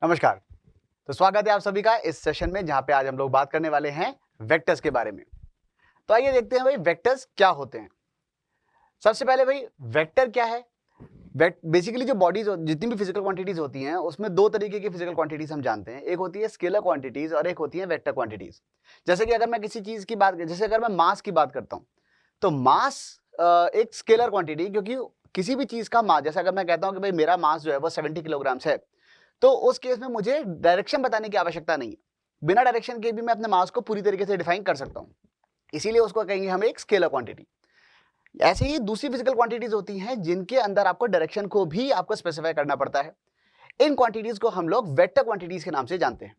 नमस्कार। तो स्वागत है आप सभी का इस सेशन में, जहां पे आज हम लोग बात करने वाले हैं वेक्टर्स के बारे में। तो आइए देखते हैं भाई वेक्टर्स क्या होते हैं। सबसे पहले भाई वेक्टर क्या है। बेसिकली जो बॉडीज जितनी भी फिजिकल क्वांटिटीज होती हैं उसमें दो तरीके की फिजिकल क्वांटिटीज हम जानते हैं। एक होती है स्केलर क्वांटिटीज और एक होती है वेक्टर क्वांटिटीज। जैसे कि अगर मैं किसी चीज की बात, जैसे अगर मैं मास की बात करता हूँ तो मास एक स्केलर क्वांटिटी, क्योंकि किसी भी चीज का मास, जैसे अगर मैं कहता हूँ कि भाई मेरा मास जो है वो 70 किलोग्राम्स है, तो उस केस में मुझे डायरेक्शन बताने की आवश्यकता नहीं है। बिना डायरेक्शन के भी मैं अपने मास को पूरी तरीके से डिफाइन कर सकता हूँ, इसीलिए उसको कहेंगे हम एक स्केलर क्वांटिटी। ऐसे ही दूसरी फिजिकल क्वांटिटीज होती हैं जिनके अंदर आपको डायरेक्शन को भी आपको स्पेसिफाई करना पड़ता है। इन क्वांटिटीज को हम लोग वेक्टर क्वांटिटीज के नाम से जानते हैं।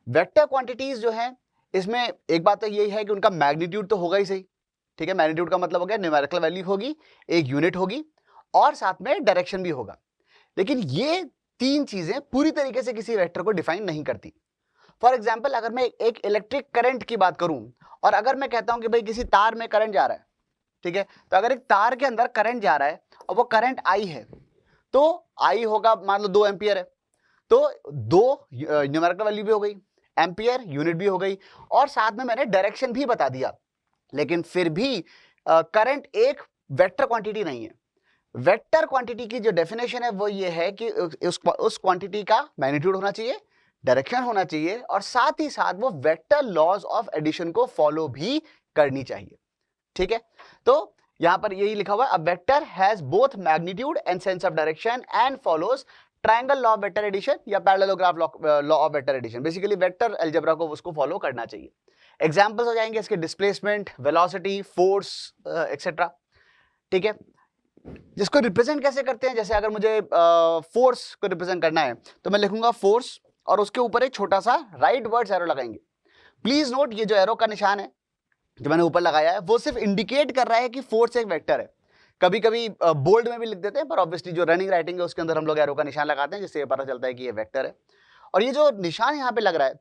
वेक्टर क्वांटिटीज जो है, इसमें एक बात तो यही है कि उनका मैग्नीट्यूड तो होगा ही सही, ठीक है। मैग्नीट्यूड का मतलब हो गया न्यूमेरिकल वैल्यू होगी, एक यूनिट होगी और साथ में डायरेक्शन भी होगा। लेकिन ये तीन चीजें पूरी तरीके से किसी वेक्टर को डिफाइन नहीं करती। फॉर एग्जाम्पल, अगर मैं एक इलेक्ट्रिक करंट की बात करूं और अगर मैं कहता हूं कि भाई किसी तार में करंट जा रहा है, ठीक है, तो अगर एक तार के अंदर करंट जा रहा है और वो करंट आई है, तो आई होगा मान लो 2 एम्पियर है, तो 2 न्यूमेरिकल वैल्यू भी हो गई, एम्पियर यूनिट भी हो गई और साथ में मैंने डायरेक्शन भी बता दिया। लेकिन फिर भी करंट एक वेक्टर क्वांटिटी नहीं है। वेक्टर क्वांटिटी की जो डेफिनेशन है वो ये है कि उस क्वांटिटी का मैग्नीट्यूड होना चाहिए, डायरेक्शन होना चाहिए और साथ ही साथ वो वेक्टर लॉज ऑफ एडिशन को फॉलो भी करनी चाहिए, ठीक है। तो यहां पर यही लिखा हुआ है, a vector has both magnitude and sense of direction and follows triangle law of vector addition या parallelogram law of vector addition. Basically vector algebra को उसको फॉलो करना चाहिए। एग्जांपल्स हो जाएंगे इसके डिस्प्लेसमेंट, वेलोसिटी, फोर्स एक्सेट्रा, ठीक है। जिसको रिप्रेजेंट कैसे करते हैं, जैसे अगर मुझे फोर्स को रिप्रेजेंट करना है तो मैं लिखूंगा फोर्स और उसके ऊपर एक छोटा सा राइट वर्ड्स एरो लगाएंगे। प्लीज नोट, ये जो एरो का निशान है जो मैंने ऊपर लगाया है वो सिर्फ इंडिकेट कर रहा है कि फोर्स एक वेक्टर है। कभी कभी बोल्ड में भी लिख देते हैं, पर ऑब्वियसली जो रनिंग राइटिंग है उसके अंदर हम लोग एरो का निशान लगाते हैं, जिससे ये पता चलता है कि ये वेक्टर है। और ये जो निशान यहाँ पे लग रहा है,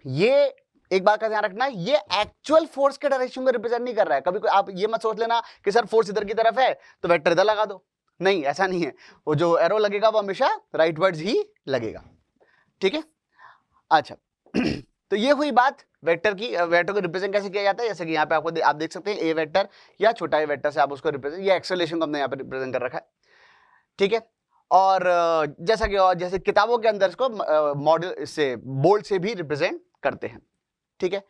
ये एक बात का ध्यान रखना, ये एक्चुअल फोर्स के डायरेक्शन को रिप्रेजेंट नहीं कर रहा है। कभी आप ये मत सोच लेना कि सर फोर्स इधर की तरफ है तो वेक्टर इधर लगा दो, नहीं, ऐसा नहीं है। वो जो एरो लगेगा वो हमेशा राइट वर्ड्स ही लगेगा, ठीक है। अच्छा तो ये हुई बात वेक्टर की। वेक्टर को रिप्रेजेंट कैसे किया जाता है, जैसे कि यहाँ पे आपको आप देख सकते हैं ए वेक्टर या छोटा ए वेक्टर से आप उसको रिप्रेजेंट, ये एक्सेलरेशन को हमने यहाँ पे रिप्रेजेंट कर रखा है, ठीक है। और जैसा कि और जैसे किताबों के अंदर इसको मॉडल से बोल्ड से भी रिप्रेजेंट करते हैं, ठीक है।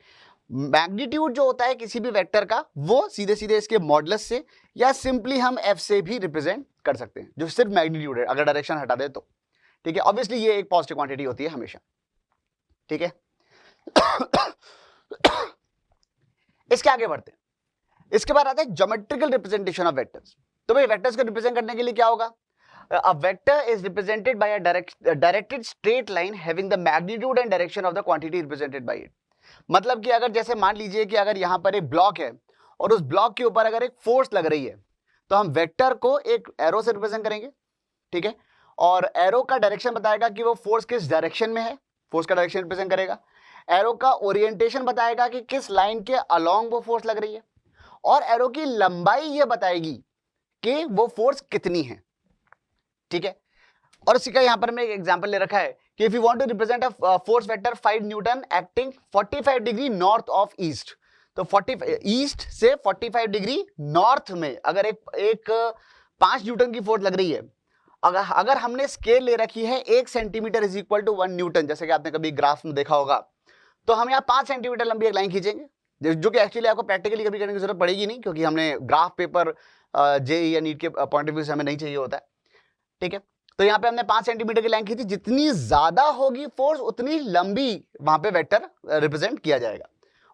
मैग्नीट्यूड जो होता है किसी भी वेक्टर का वो सीधे सीधे इसके मॉडुलस से या सिंपली हम एफ से भी रिप्रेजेंट कर सकते हैं, जो सिर्फ मैग्नीट्यूड है, अगर डायरेक्शन हटा दे तो, ठीक है। ऑब्वियसली ये एक पॉजिटिव क्वांटिटी होती है हमेशा, ठीक है। इसके आगे बढ़ते हैं। इसके बाद आता है ज्योमेट्रिकल रिप्रेजेंटेशन ऑफ वेक्टर्स। तो भाई वेक्टर्स को रिप्रेजेंट करने के लिए क्या होगा, a vector is represented by a directed straight line having the magnitude and direction of the quantity represented by it। मतलब कि अगर जैसे मान लीजिए कि अगर यहां पर एक ब्लॉक है और उस ब्लॉक के ऊपर अगर एक फोर्स लग रही है, तो हम वेक्टर को एक एरो से रिप्रेजेंट करेंगे, ठीक है। और एरो का डायरेक्शन बताएगा कि वो फोर्स किस डायरेक्शन में है, फोर्स का डायरेक्शन रिप्रेजेंट करेगा। एरो का ओरिएंटेशन बताएगा कि किस लाइन के अलोंग वो फोर्स लग रही है, और एरो की लंबाई ये बताएगी कि वो फोर्स कितनी है, ठीक है। और इसी का यहां पर मैं एक एग्जांपल ले रखा है कि if you want to represent a force vector 5 newton acting 45 degree north of east, तो 40 ईस्ट से 45 डिग्री नॉर्थ में अगर एक 5 न्यूटन की फोर्स लग रही है, अगर हमने स्केल ले रखी है 1 centimetre is equal to 1 newton, जैसे कि आपने कभी ग्राफ में देखा होगा, तो हम यहाँ 5 सेंटीमीटर लंबी एक लाइन खींचेंगे, जो कि एक्चुअली आपको प्रैक्टिकली कभी करने की जरूरत पड़ेगी नहीं, क्योंकि हमने ग्राफ पेपर जेईई या नीट के पॉइंट ऑफ व्यू से हमें नहीं चाहिए होता है, ठीक है। तो यहाँ पे हमने 5 सेंटीमीटर की लाइन खींची, जितनी ज्यादा होगी फोर्स उतनी लंबी वहां पे वेक्टर रिप्रेजेंट किया जाएगा,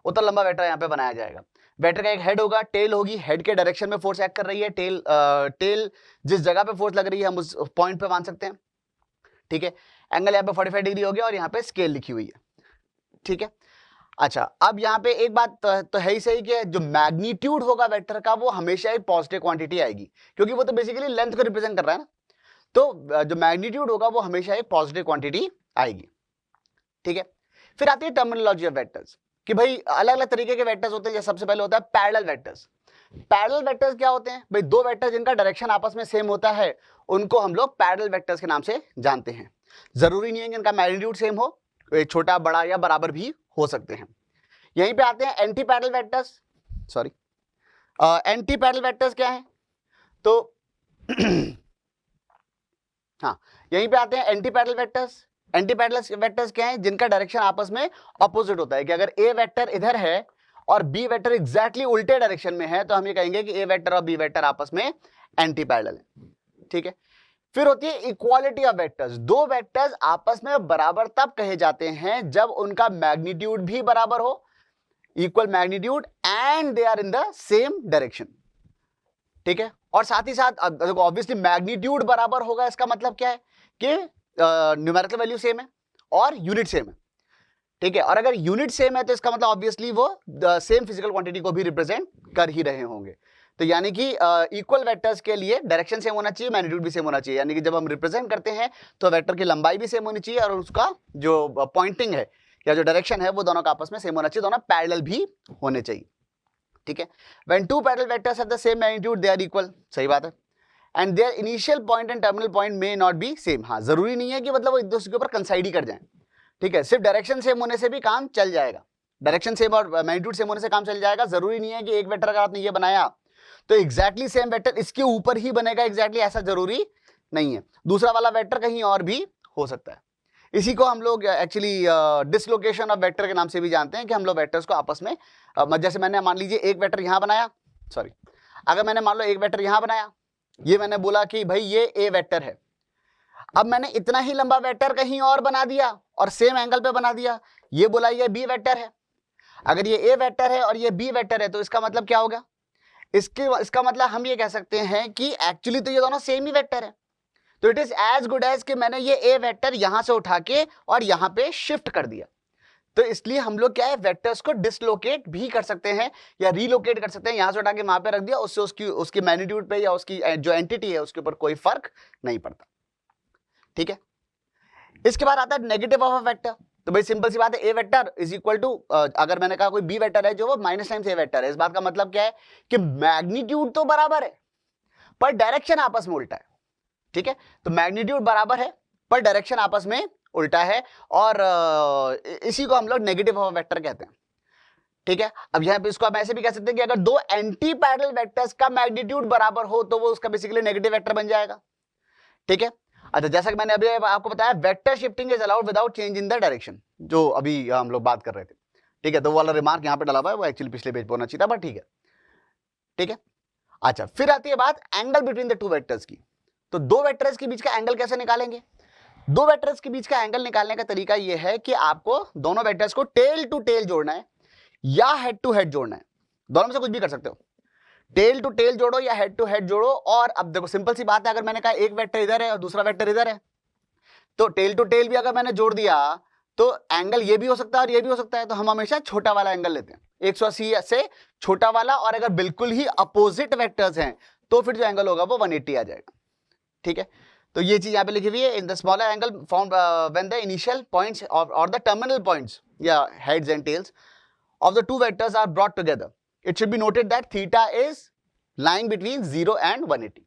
उतना लंबा वेक्टर यहाँ पे बनाया जाएगा। वेक्टर का एक हेड होगा, टेल होगी, हेड के डायरेक्शन में फोर्स एक्ट कर रही है, टेल जिस जगह पे फोर्स लग रही है हम उस पॉइंट पे मान सकते हैं, ठीक है। एंगल यहाँ पे 45 डिग्री हो गया और यहाँ पे स्केल लिखी हुई है, ठीक है। अच्छा, अब यहाँ पे एक बात तो है ही सही कि जो मैग्नीट्यूड होगा वेक्टर का वो हमेशा एक पॉजिटिव क्वांटिटी आएगी, क्योंकि वो तो बेसिकली लेंथ को रिप्रेजेंट कर रहा है ना, तो जो मैग्नीट्यूड होगा वो हमेशा एक पॉजिटिव क्वांटिटी आएगी, ठीक है। फिर आती है टर्मिनोलॉजी ऑफ वेक्टर्स कि भाई अलग अलग तरीके के वेक्टर्स होते हैं। जैसे सबसे पहले होता है पैरेलल वेक्टर्स। पैरेलल वेक्टर्स क्या होते हैं, भाई दो वेक्टर जिनका डायरेक्शन आपस में सेम होता है उनको हम लोग पैरेलल वेक्टर्स के नाम से जानते हैं। जरूरी नहीं है कि इनका मैग्नीट्यूड सेम हो, छोटा बड़ा या बराबर भी हो सकते हैं। यहीं पे आते हैं anti parallel vectors. Sorry, anti parallel vectors क्या है? तो हाँ, यहीं पे आते हैं anti parallel vectors. Anti parallel vectors क्या है? जिनका डायरेक्शन आपस में अपोजिट होता है, कि अगर ए वेक्टर इधर है और बी वेक्टर एग्जैक्टली उल्टे डायरेक्शन में है, तो हम ये कहेंगे कि ए वेक्टर और बी वेक्टर आपस में एंटी पैरेलल है। ठीक है। फिर होती है इक्वालिटी ऑफ वेक्टर्स। दो वेक्टर्स आपस में बराबर तब कहे जाते हैं जब उनका मैग्नीट्यूड भी बराबर हो, equal magnitude, and they are in the same direction. ठीक है। और साथ ही साथ देखो ऑब्वियसली मैग्नीट्यूड बराबर होगा, इसका मतलब क्या है कि न्यूमेरिकल वैल्यू सेम है और यूनिट सेम है। ठीक है। और अगर यूनिट सेम है तो इसका मतलब ऑब्वियसली वो सेम फिजिकल क्वांटिटी को भी रिप्रेजेंट कर ही रहे होंगे। तो यानी कि इक्वल वेक्टर्स के लिए डायरेक्शन सेम होना चाहिए, मैग्नीट्यूड भी सेम होना चाहिए। यानी कि जब हम रिप्रेजेंट करते हैं तो वेक्टर की लंबाई भी सेम होनी चाहिए और उसका जो पॉइंटिंग है या जो डायरेक्शन है वो दोनों का आपस में सेम होना चाहिए, दोनों पैरेलल भी होने चाहिए। ठीक है। When two parallel vectors have the same magnitude, they are equal. सही बात है। And their initial point and terminal point may not be same. हाँ, जरूरी नहीं है कि मतलब वो एक दूसरे के ऊपर कंसाइड ही कर जाएं। ठीक है। सिर्फ डायरेक्शन सेम होने से भी काम चल जाएगा, डायरेक्शन सेम और मैग्नीट्यूड सेम होने से काम चल जाएगा। जरूरी नहीं है कि एक वेक्टर अगर आपने ये बनाया तो एग्जैक्टली सेम वेक्टर इसके ऊपर ही बनेगा, एग्जैक्टली ऐसा जरूरी नहीं है। दूसरा वाला वेक्टर कहीं और भी हो सकता है। इसी को हम लोग एक्चुअली डिसलोकेशन ऑफ वेक्टर के नाम से भी जानते हैं, कि हम लोग वेक्टर्स को आपस में जैसे मैंने मान लीजिए एक वेक्टर यहां बनाया, सॉरी, अगर मैंने मान लो एक वेक्टर यहां बनाया, ये मैंने बोला कि भाई ये ए वेक्टर है। अब मैंने इतना ही लंबा वेक्टर कहीं और बना दिया और सेम एंगल पे बना दिया, ये बोला ये बी वेक्टर है। अगर ये ए वेक्टर है और ये बी वेक्टर है तो इसका मतलब क्या होगा? इसका मतलब हम ये कह सकते हैं कि एक्चुअली तो ये दोनों सेम ही वेक्टर है। तो it is as good as कि मैंने ये ए वेक्टर यहां से उठा के और यहां पे शिफ्ट कर दिया। तो इसलिए हम लोग क्या है, वेक्टर्स को डिसलोकेट भी कर सकते हैं या रीलोकेट कर सकते हैं। यहां से उठा के वहां पे रख दिया, उससे उसकी मैग्नीट्यूड पे या उसकी जो एंटिटी है उसके ऊपर कोई फर्क नहीं पड़ता। ठीक है। इसके बाद आता है नेगेटिव ऑफ अ वेक्टर। तो भाई सिंपल सी बात है, A vector is equal to, अगर मैंने कहा कोई बी वेक्टर है जो वो माइनस टाइम्स ए वेक्टर है, इस बात का मतलब क्या है कि मैग्नीट्यूड तो बराबर है पर डायरेक्शन आपस में उल्टा है। ठीक है। तो मैग्नीट्यूड बराबर है पर डायरेक्शन आपस में उल्टा है, और इसी को हम लोग नेगेटिव ऑफ वेक्टर कहते हैं। ठीक है। अब यहां पे इसको हम ऐसे भी कह सकते हैं कि अगर दो एंटी पैरेलल वेक्टर्स का मैग्नीट्यूड बराबर हो तो वो उसका बेसिकली नेगेटिव वेक्टर बन जाएगा। ठीक है। अच्छा, जैसा कि मैंने अभी आपको बताया, vector shifting is allowed without change in the direction, जो अभी हम लोग बात कर रहे थे। ठीक है। तो वो वाला रिमार्क यहां पे डाला हुआ है, वो एक्चुअली पिछले पेज पर होना चाहिए था, बट ठीक है। ठीक है। अच्छा, फिर आती है बात angle between the two vectors की। तो दो वेक्टर्स के बीच का एंगल कैसे निकालेंगे? दो वेक्टर्स के बीच का एंगल निकालने का तरीका यह है कि आपको दोनों वेक्टर्स को टेल टू टेल जोड़ना है या हेड टू हेड जोड़ना है। दोनों में से कुछ भी कर सकते हो, टेल टू टेल जोड़ो या हेड टू हेड जोड़ो। और अब देखो सिंपल सी बात है, अगर मैंने कहा एक वेक्टर इधर है और दूसरा वेक्टर इधर है, तो टेल टू टेल भी अगर मैंने जोड़ दिया तो एंगल ये भी हो सकता है और ये भी हो सकता है। तो हम हमेशा छोटा वाला एंगल लेते हैं, 180 से छोटा वाला। और अगर बिल्कुल ही अपोजिट वेक्टर्स हैं तो फिर जो एंगल होगा वो 180 आ जाएगा। ठीक है। तो ये चीज यहां पे लिखी हुई है, in the smaller angle found when the initial points और द टर्मिनल पॉइंट्स या heads and tails of the two vectors are brought together, it should be noted that theta is lying between 0 and 180।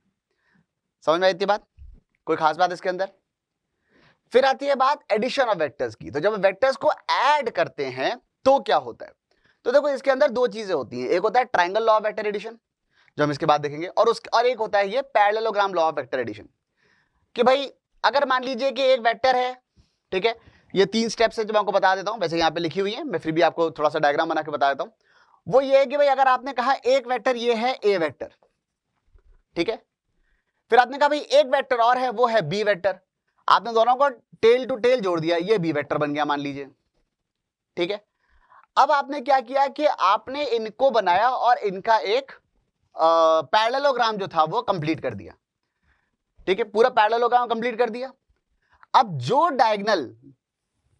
समझ में आई इतनी बात? कोई खास बात इसके अंदर? फिर आती है बात एडिशन ऑफ वेक्टर्स की। तो जब वेक्टर्स को ऐड करते हैं तो क्या होता है? तो देखो इसके अंदर दो चीजें होती हैं, एक होता है triangle law of vector addition जो हम इसके बाद देखेंगे, और एक होता है ये parallelogram law of vector addition. कि भाई अगर मान लीजिए कि एक वेक्टर है, ठीक है, ये 3 स्टेप्स है जो मैं आपको बता देता हूं, वैसे यहाँ पे लिखी हुई है, मैं फिर भी आपको थोड़ा सा डायग्राम बना के बता देता हूं। वो ये है कि भाई अगर आपने कहा एक वेक्टर ये है ए वेक्टर, ठीक है, फिर आपने कहा भाई एक वेक्टर और है वो है बी वेक्टर, आपने दोनों को टेल टू टेल जोड़ दिया, ये बी वेक्टर बन गया मान लीजिए। ठीक है। अब आपने क्या किया कि आपने इनको बनाया और इनका एक पैरेललोग्राम जो था वो कंप्लीट कर दिया। ठीक है, पूरा पैरेललोग्राम कंप्लीट कर दिया। अब जो डायगोनल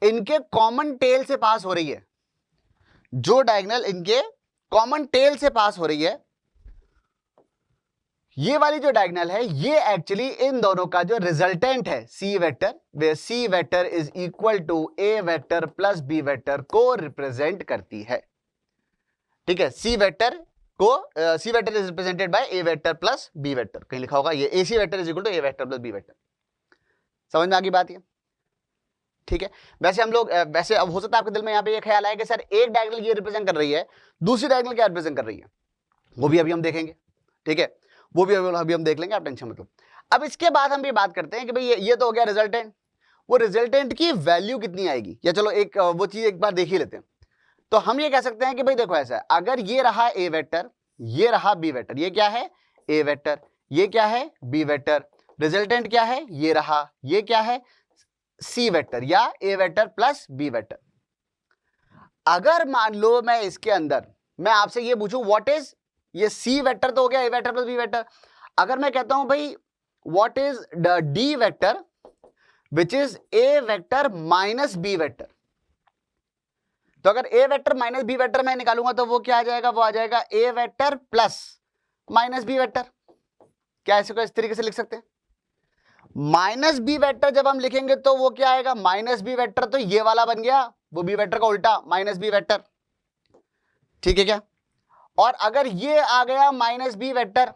इनके कॉमन टेल से पास हो रही है, जो डायगोनल इनके कॉमन टेल से पास हो रही है, ये वाली जो डायगोनल है ये एक्चुअली इन दोनों का जो रिजल्टेंट है सी वेक्टर, वे C vector is equal to A vector plus B vector को रिप्रेजेंट करती है। ठीक है, C vector is represented by A vector plus B vector, कहीं लिखा होगा ये A C vector is equal to A vector plus B vector. समझ में आ गई बात? ये ठीक है। वैसे हम लोग वैसे अब हो सकता है आपके दिल में यहाँ पे ये ख्याल आया कि सर एक डायगोनल ये रिप्रेजेंट कर रही है, दूसरी डायगोनल क्या रिप्रेजेंट कर रही है, वो भी अभी हम देखेंगे, ठीक है, वो भी अभी हम देख लेंगे, आप टेंशन मत लो। अब इसके बाद हम ये बात करते हैं कि भाई ये तो हो गया रिजल्टेंट, वो रिजल्टेंट की वैल्यू कितनी आएगी, या चलो एक वो चीज एक बार देख ही लेते हैं। तो हम ये कह सकते हैं कि भाई देखो ऐसा है, अगर ये रहा ए वेक्टर, ये रहा बी वेक्टर, ये क्या है ए वेक्टर, ये क्या है बी वेक्टर, रिजल्टेंट क्या है ये रहा, ये क्या है सी वेक्टर या ए वेक्टर प्लस बी वेक्टर। अगर मान लो मैं इसके अंदर मैं आपसे ये पूछूं व्हाट इज, ये सी वेक्टर तो हो गया A vector plus B vector, अगर मैं कहता हूं भाई what is the D vector which is A vector minus B vector, तो अगर A vector minus B vector मैं निकालूंगा तो वो क्या आ जाएगा, वो आ जाएगा A vector plus minus B vector. क्या ऐसे को इस तरीके से लिख सकते हैं, माइनस बी वेक्टर जब हम लिखेंगे तो वो क्या आएगा माइनस बी वेक्टर, तो ये वाला बन गया वो बी वेक्टर का उल्टा माइनस बी वेक्टर, ठीक है क्या। और अगर ये आ गया माइनस बी वेक्टर,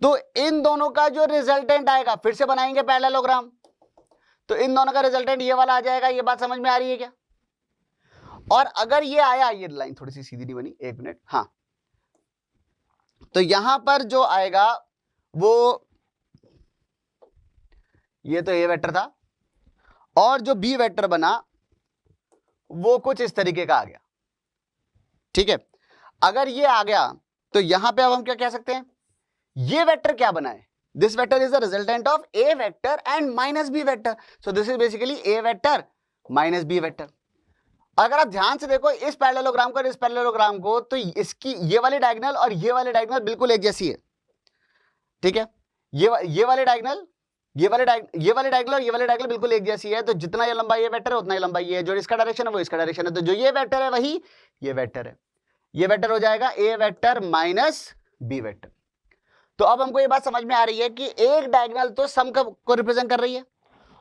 तो इन दोनों का जो रिजल्टेंट आएगा, फिर से बनाएंगे पैरेललोग्राम, तो इन दोनों का रिजल्टेंट ये वाला आ जाएगा। ये बात समझ में आ रही है क्या। और अगर ये आया, ये लाइन थोड़ी सी सीधी नहीं बनी, एक मिनट, हाँ, तो यहां पर जो आएगा वो ये तो ए वेक्टर था और जो बी वेक्टर बना वो कुछ इस तरीके का आ गया, ठीक है। अगर ये आ गया तो यहां पे अब हम क्या कह सकते हैं, ये वेक्टर क्या बना है, this vector is the resultant of A vector and minus B vector, so this is basically A vector minus B vector. अगर आप ध्यान से देखो इस पैरेललोग्राम को और इस पैरेललोग्राम को, तो इसकी ये वाली डायगोनल और ये वाली डायगोनल बिल्कुल एक जैसी है, ठीक है। ये वाली डायगोनल, ये वाले डायगोनल और ये वाले डायगोनल बिल्कुल एक जैसी है, तो जितना ये लंबाई ये वेक्टर है उतना ही लंबाई ये है, जो इसका डायरेक्शन है वो इसका डायरेक्शन है, तो जो ये वेक्टर है वही ये वेक्टर है, ये वेक्टर हो जाएगा A vector minus B vector. तो अब हमको ये बात समझ में आ रही है कि एक डायगोनल तो सम को रिप्रेजेंट कर रही है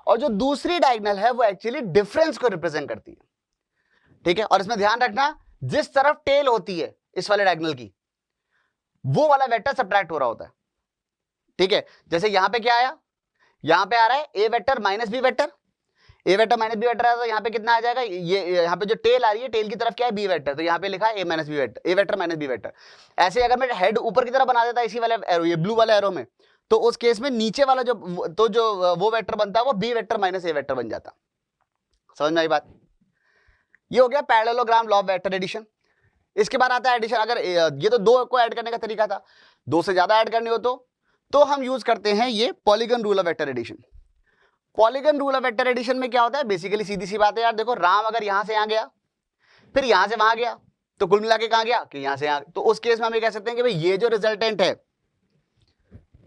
और जो दूसरी डायगोनल है वो एक्चुअली डिफरेंस को रिप्रेजेंट करती है, ठीक है। और इसमें ध्यान रखना जिस तरफ टेल होती है इस वाले डायगोनल की, वो वाला वेक्टर सब्ट्रैक्ट हो रहा होता है, ठीक है। जैसे यहां पे क्या आया, यहां पे आ रहा है A vector minus B vector, A vector minus B vector आया तो यहाँ पे कितना आ जाएगा, ये यहाँ पे जो टेल आ रही है टेल की तरफ क्या है बी वेक्टर, तो यहाँ पे लिखा है ए minus B vector, A vector minus B vector. ऐसे अगर मैं हेड ऊपर की तरफ बना देता इसी वाले एरो, ये ब्लू वाले एरो में, तो उस केस में नीचे वाला जो वो वेक्टर बनता है वो B vector minus A vector बन जाता। समझ में आई बात। ये हो गया parallelogram law of vector addition. इसके बाद आता है एडिशन। अगर ये तो दो को ऐड करने का तरीका था, दो से ज्यादा ऐड करनी हो तो हम यूज करते हैं ये polygon rule of vector addition. Polygon rule of vector addition में क्या होता है, बेसिकली सीधी सी बात है यार, देखो राम अगर यहां से यहां गया फिर यहां से वहां गया तो कुल मिला के कहां गया कि यहां से यहां, तो उस केस में हम ये कह सकते हैं कि भाई ये जो रिजल्टेंट है,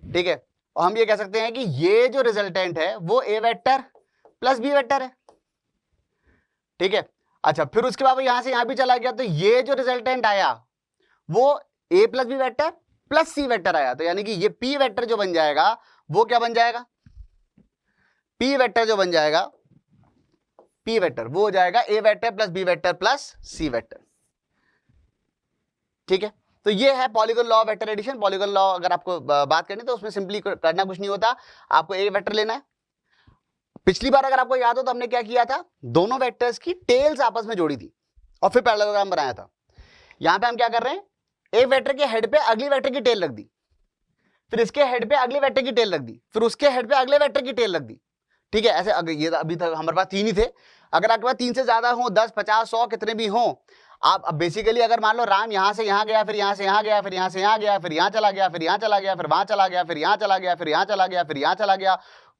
ठीक है, और हम ये कह सकते हैं कि ये जो रिजल्टेंट है वो ए वेक्टर प्लस बी वेक्टर है, ठीक है। अच्छा, फिर उसके बाद यहां से यहां भी चला गया तो ये जो रिजल्टेंट आया वो ए plus B vector plus C vector आया, तो यानी कि ये पी वेक्टर जो बन जाएगा वो क्या बन जाएगा, पी वेक्टर जो बन जाएगा, पी वेक्टर वो हो जाएगा A vector plus B vector plus C vector, ठीक है। तो ये है polygon law of vector addition. Polygon law अगर आपको बात करनी तो उसमें सिंपली करना कुछ नहीं होता, आपको ए वेक्टर लेना है। पिछली बार अगर आपको याद हो तो हमने क्या किया था, दोनों वेक्टर्स की टेल्स आपस में जोड़ी थी और फिर पैरेललोग्राम बनाया था। यहां पे हम क्या कर रहे हैं, एक वेक्टर के हेड पे अगली वेक्टर की टेल रख दी, फिर इसके हेड पे अगले वेक्टर की टेल रख दी, फिर उसके हेड पे अगले वेक्टर की टेल रख दी, ठीक है। ऐसे ये अभी तक हमारे पास 3 ही थे, अगर आपके पास 3 से ज्यादा हो, 10, 50, 100 कितने भी हो, आप अब बेसिकली अगर मान लो राम यहां से यहां गया, फिर यहां से यहां गया, फिर यहां से यहां गया, फिर यहां चला गया, फिर यहां चला गया, फिर वहां चला गया, फिर यहां चला गया, फिर यहां चला गया, फिर यहां चला गया,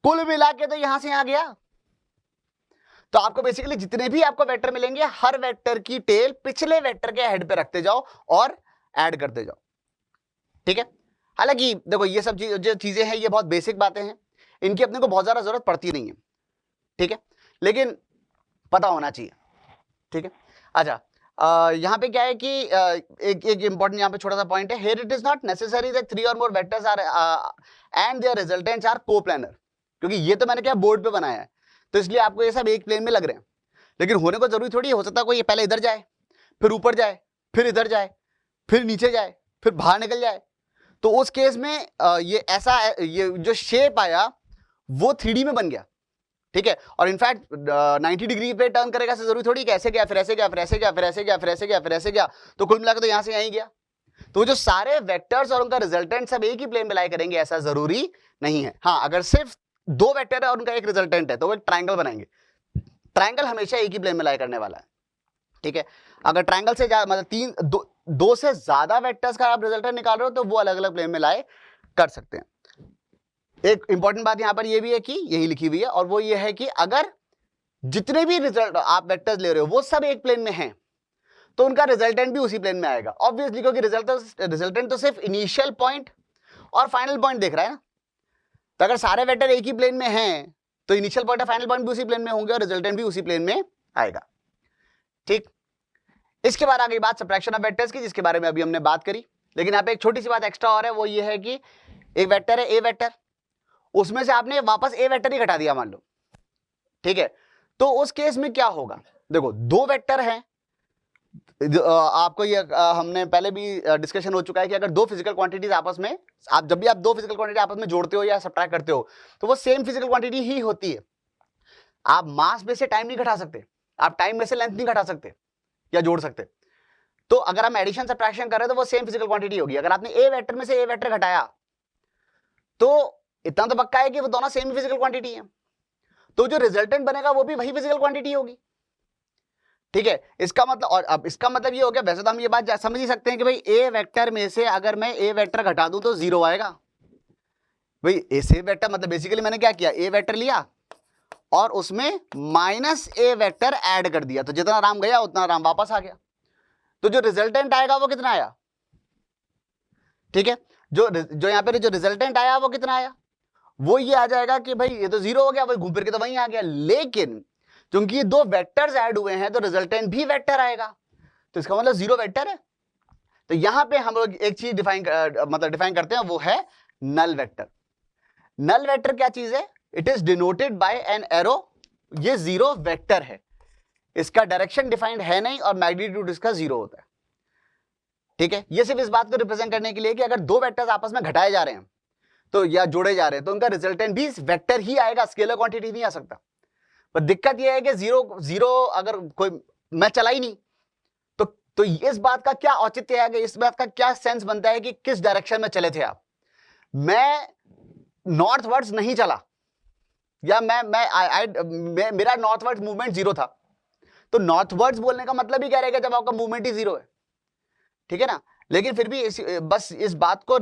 कुल मिला के तो यहां से यहां गया, तो आपको बेसिकली जितने भी आपको वेक्टर मिलेंगे हर वेक्टर की टेल पिछले वेक्टर के हेड पे रखते जाओ और ऐड करते जाओ, ठीक है। हालांकि देखो ये सब जो चीजें हैं ये बहुत बेसिक बातें हैं, इनकी अपने को बहुत ज्यादा जरूरत पड़ती नहीं है, ठीक है, लेकिन पता होना चाहिए, ठीक है। अच्छा, यहां पे क्या है कि एक इंपॉर्टेंट यहां पे छोटा सा पॉइंट है, here it is not necessary that 3 or more vectors are and their resultants are coplanar, क्योंकि ये तो मैंने क्या बोर्ड पे बनाया है तो इसलिए आपको ये सब एक प्लेन में लग रहे हैं, लेकिन होने को जरूरी थोड़ी, हो सकता है कोई पहले इधर जाए फिर ऊपर जाए फिर इधर जाए फिर नीचे जाए फिर बाहर निकल जाए, तो उस केस में ये ऐसा ये जो शेप आया वो 3D में बन गया, ठीक है। और इनफैक्ट 90 डिग्री पे टर्न करेगा ऐसा जरूरी थोड़ी कि ऐसे गया फिर ऐसे गया फिर ऐसे गया फिर ऐसे गया फिर ऐसे गया फिर ऐसे गया, तो कुल मिलाकर तो यहां से यहीं गया। तो जो सारे वेक्टर्स और उनका रिजल्टेंट सब एक ही प्लेन में लाई करेंगे ऐसा जरूरी नहीं है। हाँ, अगर सिर्फ दो वेक्टर है और उनका एक रिजल्टेंट है तो वो एक ट्राइंगल बनाएंगे। ट्राइंगल हमेशा एक ही प्लेन में लाई करने वाला है, ठीक है। अगर ट्राइंगल से मतलब दो से ज्यादा वेक्टर्स का आप रिजल्टेंट निकाल रहे हो तो वो अलग अलग प्लेन में लाए कर सकते हैं। एक इंपॉर्टेंट बात यहां पर ये भी है कि यही लिखी हुई है, और वो ये है कि अगर जितने भी रिजल्ट आप वेक्टर्स ले रहे हो वो सब एक प्लेन में हैं तो उनका रिजल्टेंट भी उसी प्लेन में आएगा ऑब्वियसली, क्योंकि रिजल्टेंट तो सिर्फ इनिशियल पॉइंट और फाइनल पॉइंट देख रहा है ना। तो अगर सारे वेक्टर एक ही प्लेन में हैं तो इनिशियल पॉइंट और फाइनल पॉइंट भी उसी प्लेन में होंगे और रिजल्टेंट भी उसी प्लेन में आएगा, ठीक। इसके बाद आ गई बात सबट्रैक्शन ऑफ वेक्टर्स की, जिसके बारे में अभी हमने बात करी, लेकिन यहाँ पे एक छोटी सी बात एक्स्ट्रा और है, वो ये है कि एक वेक्टर है ए वेक्टर, उसमें से आपने वापस ए वेक्टर ही घटा दिया मान लो, ठीक है। तो उस केस में क्या होगा, देखो दो वेक्टर हैं, आपको ये हमने पहले भी डिस्कशन हो चुका है कि अगर दो फिजिकल क्वांटिटीज आपस में, आप जब भी आप दो फिजिकल क्वांटिटी आपस में जोड़ते हो या सब्ट्रैक्ट करते हो तो वो सेम फिजिकल क्वांटिटी ही होती है। आप मास में से टाइम नहीं घटा सकते, आप टाइम में से लेंथ नहीं घटा सकते या जोड़ सकते। तो अगर हम एडिशन सब्ट्रैक्शन कर रहे हैं तो वो सेम फिजिकल क्वांटिटी होगी। अगर आपने ए वेक्टर में से ए वेक्टर घटाया तो इतना तो पक्का है कि वो दोनों सेम फिजिकल क्वांटिटी है, तो जो रिजल्टेंट बनेगा वो भी वही फिजिकल क्वांटिटी होगी, ठीक है। इसका मतलब, और अब इसका मतलब ये हो गया, वैसे तो हम ये बात समझ ही सकते हैं कि भाई ए वेक्टर में से अगर मैं ए वेक्टर घटा दूं तो जीरो आएगा। भाई ए से वेक्टर मतलब बेसिकली मैंने क्या किया, ए वेक्टर लिया और उसमें माइनस ए वेक्टर ऐड कर दिया, तो जितना राम गया उतना राम वापस आ गया। तो जो रिजल्टेंट आएगा वो कितना आया, ठीक है। जो यहां पे जो रिजल्टेंट आया वो कितना आया, वो ये आ जाएगा कि भाई ये तो जीरो हो गया, वही घूम फिर के तो वहीं आ गया। लेकिन क्योंकि दो वेक्टर्स ऐड हुए हैं तो रिजल्टेंट भी वेक्टर आएगा, तो इसका मतलब जीरो वेक्टर है। तो यहां पे हम लोग एक चीज डिफाइन करते हैं, वो है नल वेक्टर। नल वेक्टर क्या चीज है, it is denoted by an arrow, ये जीरो वेक्टर है, इसका डायरेक्शन डिफाइंड है नहीं और मैग्नीट्यूड इसका जीरो होता है, ठीक है। ये सिर्फ इस बात को रिप्रेजेंट करने के लिए कि अगर दो वेक्टर्स आपस में घटाए जा रहे हैं तो या जोड़े जा रहे हैं तो उनका रिजल्टेंट भी वेक्टर ही आएगा, स्केलर क्वांटिटी नहीं आ सकता। पर दिक्कत यह है कि जीरो अगर कोई मैं चला ही नहीं तो इस बात का क्या औचित्य है, इस बात का क्या सेंस बनता है कि किस डायरेक्शन में चले थे आप। मैं नॉर्थवर्ड्स नहीं चला या मेरा नॉर्थवर्ड्स मूवमेंट जीरो था, तो नॉर्थवर्ड्स बोलने का मतलब ही क्या रहेगा जब आपका मूवमेंट ही जीरो है, ठीक है ना। लेकिन फिर भी बस इस बात को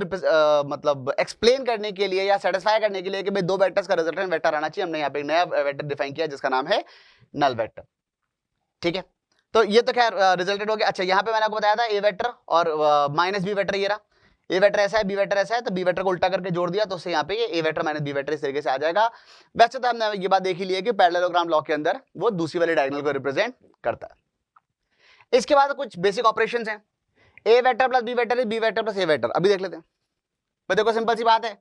मतलब एक्सप्लेन करने के लिए या सेटिस्फाई करने के लिए कि भाई दो वेक्टर्स का रिजल्टेंट वेक्टर आना चाहिए, हमने यहाँ पे एक नया वेक्टर डिफाइन किया जिसका नाम है नल वेक्टर, ठीक है। तो ये तो खैर रिजल्टेंट हो गया। अच्छा, यहाँ पे मैंने आपको बताया था ए वेक्टर और माइनस बी वेक्टर, ये रहा ए वेक्टर ऐसा है बी वेक्टर ऐसा है, तो बी वेक्टर को उल्टा करके जोड़ दिया तो उससे यहाँ पे ये ए वेक्टर माइनस बी वेक्टर इस तरीके से आ जाएगा। वैसे तो हमने ये बात देख ही ली है कि पैरेललोग्राम लॉ के अंदर वो दूसरी वाली डायगोनल को रिप्रेजेंट करता है। इसके बाद कुछ बेसिक ऑपरेशंस हैं, A vector plus B vector is B vector plus A vector. अभी देख लेते हैं। तो देखो सिंपल सी बात है,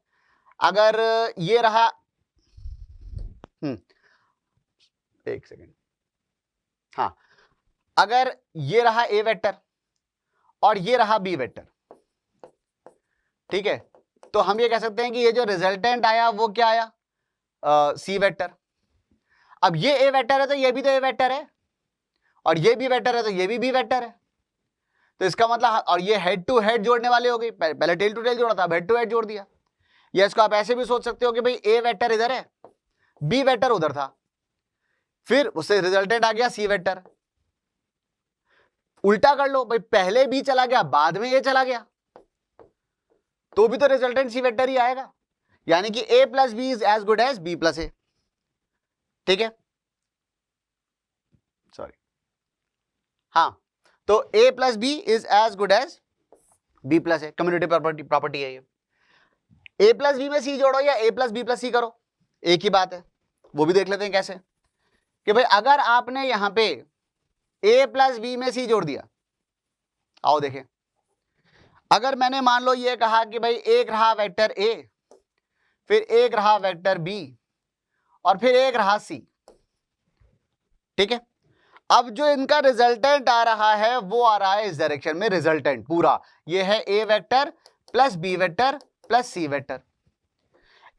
अगर ये रहा एक सेकेंड, हाँ, अगर ये रहा ए वेक्टर और ये रहा बी वेक्टर, ठीक है, तो हम ये कह सकते हैं कि ये जो रिजल्टेंट आया वो क्या आया, सी वेक्टर। अब ये ए वेक्टर है तो ये भी तो ए वेक्टर है, और ये बी वेक्टर है तो ये भी बी वेक्टर है। तो इसका मतलब, और ये हेड टू हेड जोड़ने वाले हो गए, पहले टेल टू टेल जोड़ा था, अब हेड टू हेड जोड़ दिया। या इसको आप ऐसे भी सोच सकते हो कि भाई ए वेक्टर इधर है, बी वेक्टर उधर था, फिर उससे रिजल्टेंट आ गया सी वेक्टर। उल्टा कर लो भाई, पहले बी चला गया बाद में ए चला गया तो भी तो रिजल्टेंट सी वेक्टर ही आएगा, यानी कि A plus B is as good as B plus A, ठीक है, सॉरी, हाँ। तो a plus B is as good as B plus A, community property है ये। a प्लस बी में c जोड़ो या a plus B plus c करो, एक ही बात है। वो भी देख लेते हैं कैसे, कि भाई अगर आपने यहां पे a प्लस बी में c जोड़ दिया, आओ देखें। अगर मैंने मान लो ये कहा कि भाई एक रहा वेक्टर a, फिर एक रहा वेक्टर b और फिर एक रहा c, ठीक है। अब जो इनका रिजल्टेंट आ रहा है वो आ रहा है इस डायरेक्शन में, रिजल्टेंट पूरा ये है A vector plus B vector plus C vector.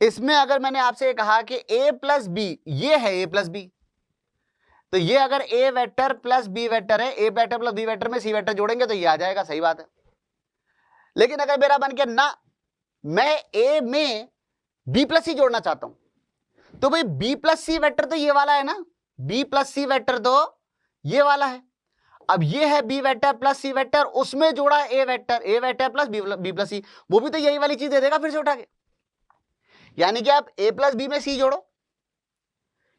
इसमें अगर मैंने आपसे कहा कि a प्लस बी, ये है a प्लस बी, तो ये अगर a vector plus b vector है, a vector plus b vector में c वेक्टर जोड़ेंगे तो ये आ जाएगा, सही बात है। लेकिन अगर मेरा बन के ना, मैं a में b प्लस c जोड़ना चाहता हूं, तो भाई b प्लस c वेक्टर तो ये वाला है ना, b प्लस c वेक्टर तो ये वाला है। अब ये है b vector plus c vector, उसमें जोड़ा a vector plus b plus c, वो भी तो यही वाली चीज दे देगा फिर से उठा के। यानी कि आप a प्लस बी में c जोड़ो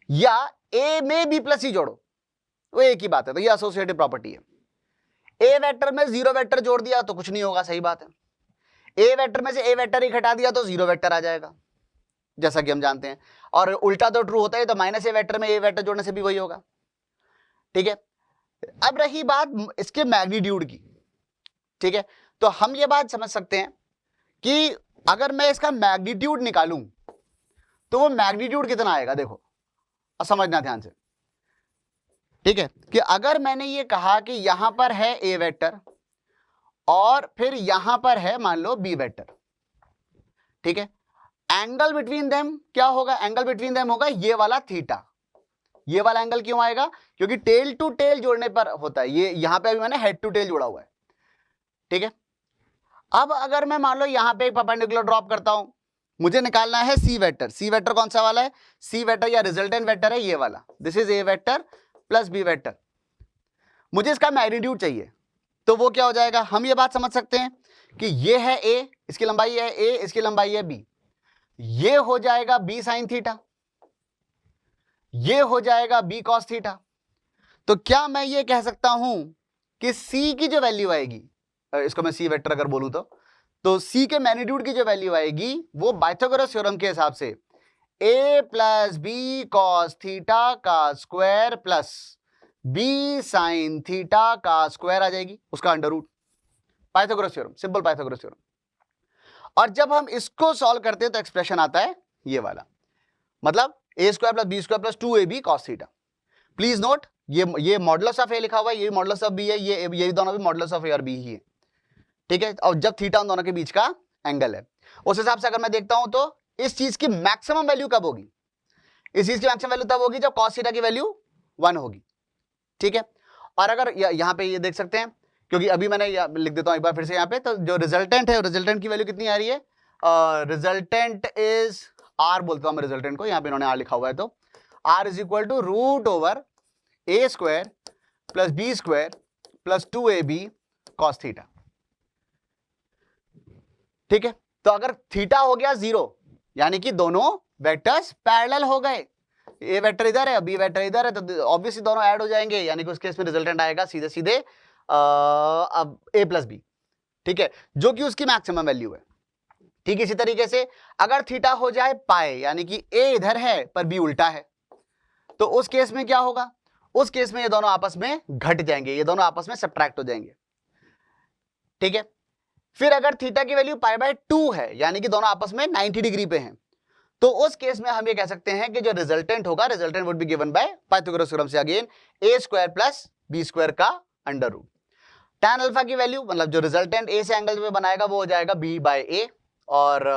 या a में b प्लस c जोड़ो, वो एक ही बात है। तो ये एसोसिएटिव प्रॉपर्टी है। a वेक्टर में जीरो वेक्टर जोड़ दिया तो कुछ नहीं होगा, सही बात है। a वेक्टर में से a वेक्टर ही घटा दिया तो जीरो वेक्टर आ जाएगा, जैसा कि हम जानते हैं। और उल्टा तो ट्रू होता है, तो माइनस a वेक्टर में a वेक्टर जोड़ने से भी वही होगा, ठीक है। अब रही बात इसके मैग्नीट्यूड की, ठीक है, तो हम ये बात समझ सकते हैं कि अगर मैं इसका मैग्नीट्यूड निकालूं तो वो मैग्नीट्यूड कितना आएगा। देखो अब समझना ध्यान से, ठीक है, कि अगर मैंने ये कहा कि यहां पर है a वेक्टर और फिर यहां पर है मान लो b वेक्टर, ठीक है, एंगल बिटवीन देम क्या होगा, एंगल बिटवीन देम होगा ये वाला थीटा। ये वाला एंगल क्यों आएगा, क्योंकि टेल टू टेल जोड़ने पर होता है, ये यहां पे अभी मैंने हेड टू टेल जोड़ा हुआ है, ठीक है। अब अगर मैं मान लो यहां पे परपेंडिकुलर ड्रॉप करता हूं, मुझे निकालना है सी वेक्टर। सी वेक्टर कौन सा वाला है, सी वेक्टर या रिजल्टेंट वेक्टर है ये वाला, this is A vector plus B vector. मुझे इसका मैग्नीट्यूड चाहिए, तो वो क्या हो जाएगा, हम ये बात समझ सकते हैं कि ये है ए, इसकी लंबाई है ए, इसकी लंबाई है बी, ये हो जाएगा बी साइन थीटा, ये हो जाएगा बी कॉस थीटा। तो क्या मैं ये कह सकता हूं कि सी की जो वैल्यू आएगी, इसको मैं सी वेक्टर अगर बोलूं तो सी के मैग्नीट्यूड की जो वैल्यू आएगी वो पाइथागोरस थ्योरम के हिसाब से a plus B cos theta का square plus B sine theta का स्क्वायर आ जाएगी, उसका under root, Pythagoras theorem, simple Pythagoras theorem. और जब हम इसको सॉल्व करते हैं तो एक्सप्रेशन आता है ये वाला, मतलब a square plus B square plus 2ab cos theta. Please note ये मॉडुलस ऑफ a लिखा हुआ है, ये मॉडुलस ऑफ b है, ये दोनों भी मॉडुलस ऑफ a और b ही है, ठीक है। और जब थीटा उन दोनों के बीच का एंगल है, उस हिसाब से अगर मैं देखता हूं तो इस चीज की मैक्सिमम वैल्यू कब होगी, इस चीज की मैक्सिमम वैल्यू तब होगी जब कॉस थीटा की वैल्यू 1 होगी, ठीक है। और अगर यहां पे ये देख सकते हैं, क्योंकि अभी मैंने लिख देता हूं एक बार फिर से यहां पे, तो जो रिजल्टेंट है, रिजल्टेंट की वैल्यू कितनी आ रही है, रिजल्टेंट इज आर, बोलता हूं मैं रिजल्टेंट को, यहां पे इन्होंने आर लिखा हुआ है, तो R is equal to root over A square plus B square plus 2ab cos theta, ठीक है। तो अगर थीटा हो गया 0, यानी कि दोनों वेक्टर्स पैरेलल हो गए, ए वेक्टर इधर है बी वेक्टर इधर है, तो ऑब्वियसली दोनों ऐड हो जाएंगे, यानी कि उस केस में रिजल्टेंट आएगा सीधे सीधे अब a प्लस बी, ठीक है, जो कि उसकी मैक्सिमम वैल्यू है, ठीक। इसी तरीके से अगर थीटा हो जाए पाई, यानी कि a इधर है पर b उल्टा है, तो उस केस में क्या होगा, उस केस में ये दोनों आपस में घट जाएंगे, ये दोनों आपस में सब्ट्रैक्ट हो जाएंगे, ठीक है। फिर अगर थीटा की वैल्यू पाई बाय 2 है, यानी कि दोनों आपस में 90 डिग्री पे हैं, तो उस केस में हम ये कह सकते हैं कि जो रिजल्टेंट होगा, resultant would be given by Pythagoras theorem से again a square plus b square का अंडर रूट। tan अल्फा की वैल्यू, मतलब जो रिजल्टेंट a से एंगल पे बनाएगा वो हो जाएगा b बाय a, और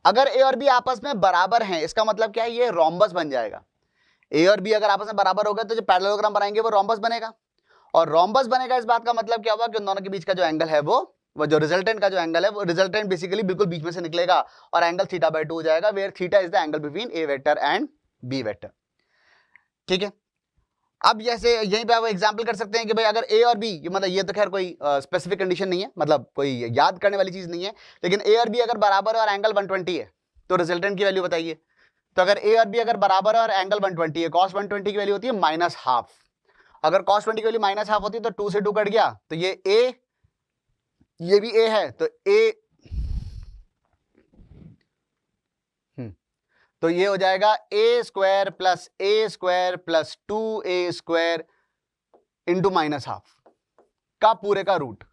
अगर a और b आपस में बराबर हैं, इसका मतलब क्या है, ये रोम्बस बन जाएगा। a और b अगर आपस में बराबर हो गए तो जो पैरेललोग्राम बनाएंगे वो रोम्बस बनेगा, और रोम्बस बनेगा, इस बात का मतलब क्या हुआ कि उन दोनों के बीच का जो एंगल है वो जो रिजल्टेंट का जो एंगल है, वो रिजल्टेंट बेसिकली बिल्कुल बीच में से निकलेगा और एंगल थीटा बाय 2 हो जाएगा, where theta is the angle between A vector and B vector, ठीक है। अब जैसे यहीं पे आप एग्जांपल कर सकते हैं कि भाई अगर ए और बी, मतलब ये तो खैर कोई स्पेसिफिक कंडीशन नहीं है, मतलब कोई याद करने वाली चीज नहीं है, लेकिन ए और बी अगर बराबर है और एंगल 120 है तो रिजल्टेंट की वैल्यू बताइए। तो अगर ए और बी अगर बराबर है और एंगल 120 है, cos 120 की वैल्यू होती है -12, अगर cos 20 की वैल्यू -12 होती है तो 2 से 2 कट गया, तो ये a, ये भी a है, तो a, तो ये हो जाएगा a square plus 2a square into -12 का पूरे का रूट,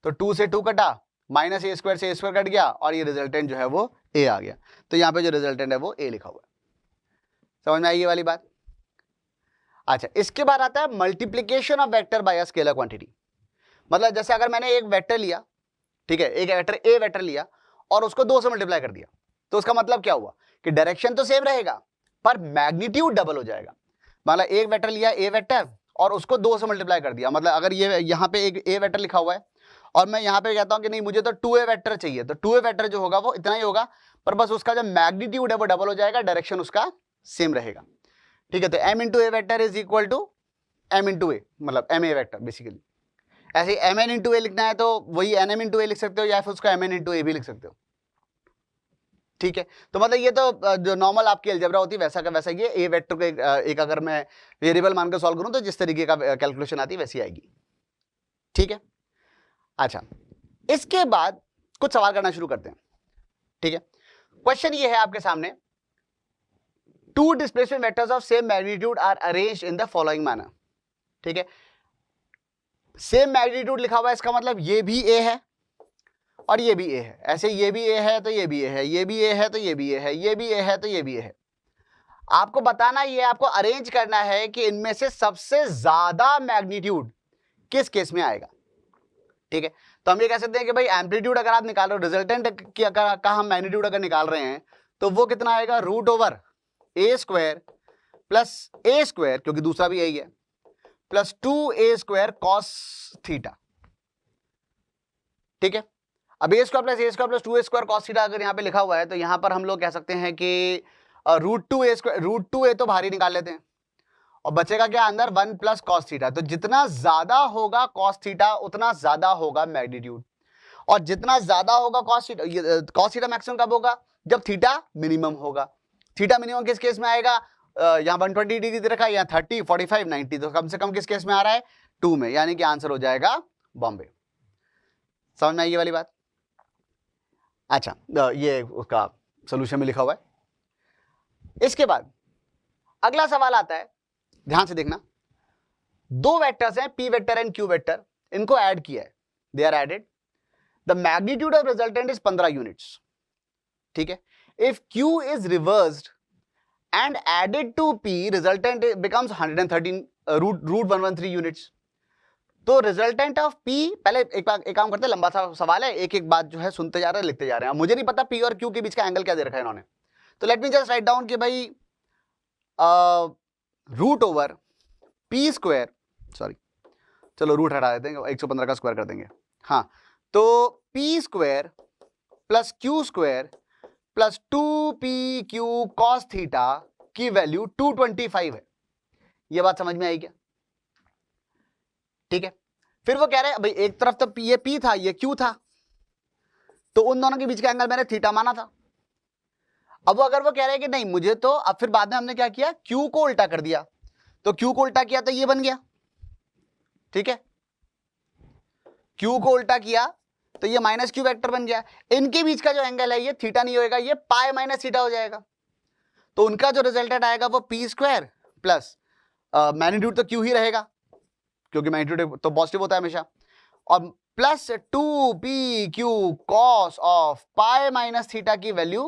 तो 2 से 2 कटा, माइनस a स्क्वायर से a स्क्वायर कट गया, और ये रिजल्टेंट जो है वो a आ गया, तो यहां पे जो रिजल्टेंट है वो a लिखा हुआ है। समझ में आई ये वाली बात। अच्छा, इसके बाद आता है multiplication of vector bye a scalar quantity. मतलब जैसे अगर मैंने एक वेक्टर लिया, ठीक है, एक वेक्टर a वेक्टर लिया और उसको 2 से मल्टीप्लाई कर दिया, तो उसका मतलब क्या हुआ कि डायरेक्शन तो सेम रहेगा पर मैग्नीट्यूड डबल हो जाएगा। मतलब एक वेक्टर लिया ए वेक्टर और उसको 2 से मल्टीप्लाई कर दिया, मतलब अगर ये यहाँ पे एक ए वेक्टर लिखा हुआ है और मैं यहाँ पे कहता हूँ कि नहीं मुझे तो 2a वेक्टर चाहिए, तो 2a वेक्टर जो होगा वो इतना ही होगा, पर बस उसका जो मैग्नीट्यूड है वो डबल हो जाएगा, डायरेक्शन उसका सेम रहेगा। ठीक है, तो m into A vector is equal to m into A, मतलब m ए वेक्टर बेसिकली। ऐसे ही mn इंटू ए लिखना है तो वही nm इंटू ए लिख सकते हो या फिर उसका mn इंटू ए भी लिख सकते हो। ठीक है, तो मतलब ये तो जो नॉर्मल आपकी अलजेब्रा होती है वैसा का वैसा ये ए वेक्टर को एक अगर मैं वेरिएबल मानकर सॉल्व करूं तो जिस तरीके का कैलकुलेशन आती है वैसी आएगी। ठीक है, अच्छा इसके बाद कुछ सवाल करना शुरू करते हैं। ठीक है, क्वेश्चन ये है आपके सामने, two displacement vectors of same magnitude are arranged in the following manner. ठीक है, सेम मैग्नीट्यूड लिखा हुआ है, इसका मतलब ये भी ए है और ये भी ए है, ऐसे ये भी ए है तो ये भी ए है, ये भी ए है तो ये भी ए है, ये भी ए है तो ये भी ए है। आपको बताना ये, आपको अरेंज करना है कि इनमें से सबसे ज्यादा मैग्नीट्यूड किस केस में आएगा। ठीक है, तो हम ये कह सकते हैं कि भाई एम्पलीट्यूड अगर आप निकाल रहे हो, रिजल्टेंट का हम मैग्नीट्यूड अगर निकाल रहे हैं तो वो कितना आएगा, root over A square plus A square, क्योंकि दूसरा भी यही है, plus 2a square cos theta. ठीक है, अब A square plus 2a square cos theta अगर यहाँ पे लिखा हुआ है तो यहाँ पर हम लोग कह सकते हैं कि रूट टू ए तो बाहर ही निकाल लेते हैं और बचेगा क्या अंदर, 1 प्लस कॉस थीटा। तो जितना ज्यादा होगा कॉस थीटा उतना ज्यादा होगा मैग्नीट्यूड, और जितना ज्यादा होगा कॉस थीटा मैक्सिमम कब होगा, जब थीटा मिनिमम होगा। थीटा मिनिमम किस केस में आएगा, यहाँ 120 डिग्री दे रखा है, यहाँ 30, 45, 90, तो कम से कम किस केस में आ रहा है, 2 में, यानी कि आंसर हो जाएगा बॉम्बे। समझ में आई ये वाली बात? अच्छा, ये उसका सोल्यूशन में लिखा हुआ है। इसके बाद अगला सवाल आता है, ध्यान से देखना, दो वेक्टर्स हैं P vector and Q vector, इनको ऐड किया है, they are added, the magnitude of resultant is 15 units. ठीक है, if Q is reversed and added to P, resultant becomes 113 root 113 units. तो रिजल्टेंट ऑफ P, पहले एक काम करते हैं, लंबा सा सवाल है, एक एक बात जो है सुनते जा रहे हैं लिखते जा रहे हैं। मुझे नहीं पता P और Q के बीच का एंगल क्या दे रखा है इन्होंने, तो let me just write down कि भाई root over P square, sorry चलो रूट हटा देते हैं, 115 का स्क्वायर कर देंगे। हाँ, तो P square plus Q square plus 2pq cos theta की वैल्यू 225 है। ये बात समझ में आई क्या? ठीक है, फिर वो कह रहे हैं भाई एक तरफ तो ये p था ये q था, तो उन दोनों के बीच का एंगल मैंने थीटा माना था। अब अगर वो कह रहे हैं कि नहीं मुझे तो, अब फिर बाद में हमने क्या किया, q को उल्टा कर दिया, तो q को उल्टा किया तो ये बन गया। ठीक है, q को उल्टा किया तो ये माइनस क्यू वेक्टर बन गया। इनके बीच का जो एंगल है ये थीटा नहीं होएगा, ये पाई माइनस थीटा हो जाएगा। तो उनका जो रिजल्टेंट आएगा वो पी स्क्वायर प्लस मैग्नीट्यूड तो क्यू ही रहेगा क्योंकि मैग्नीट्यूड तो पॉजिटिव होता है हमेशा, और plus 2pq cos of pi minus theta की वैल्यू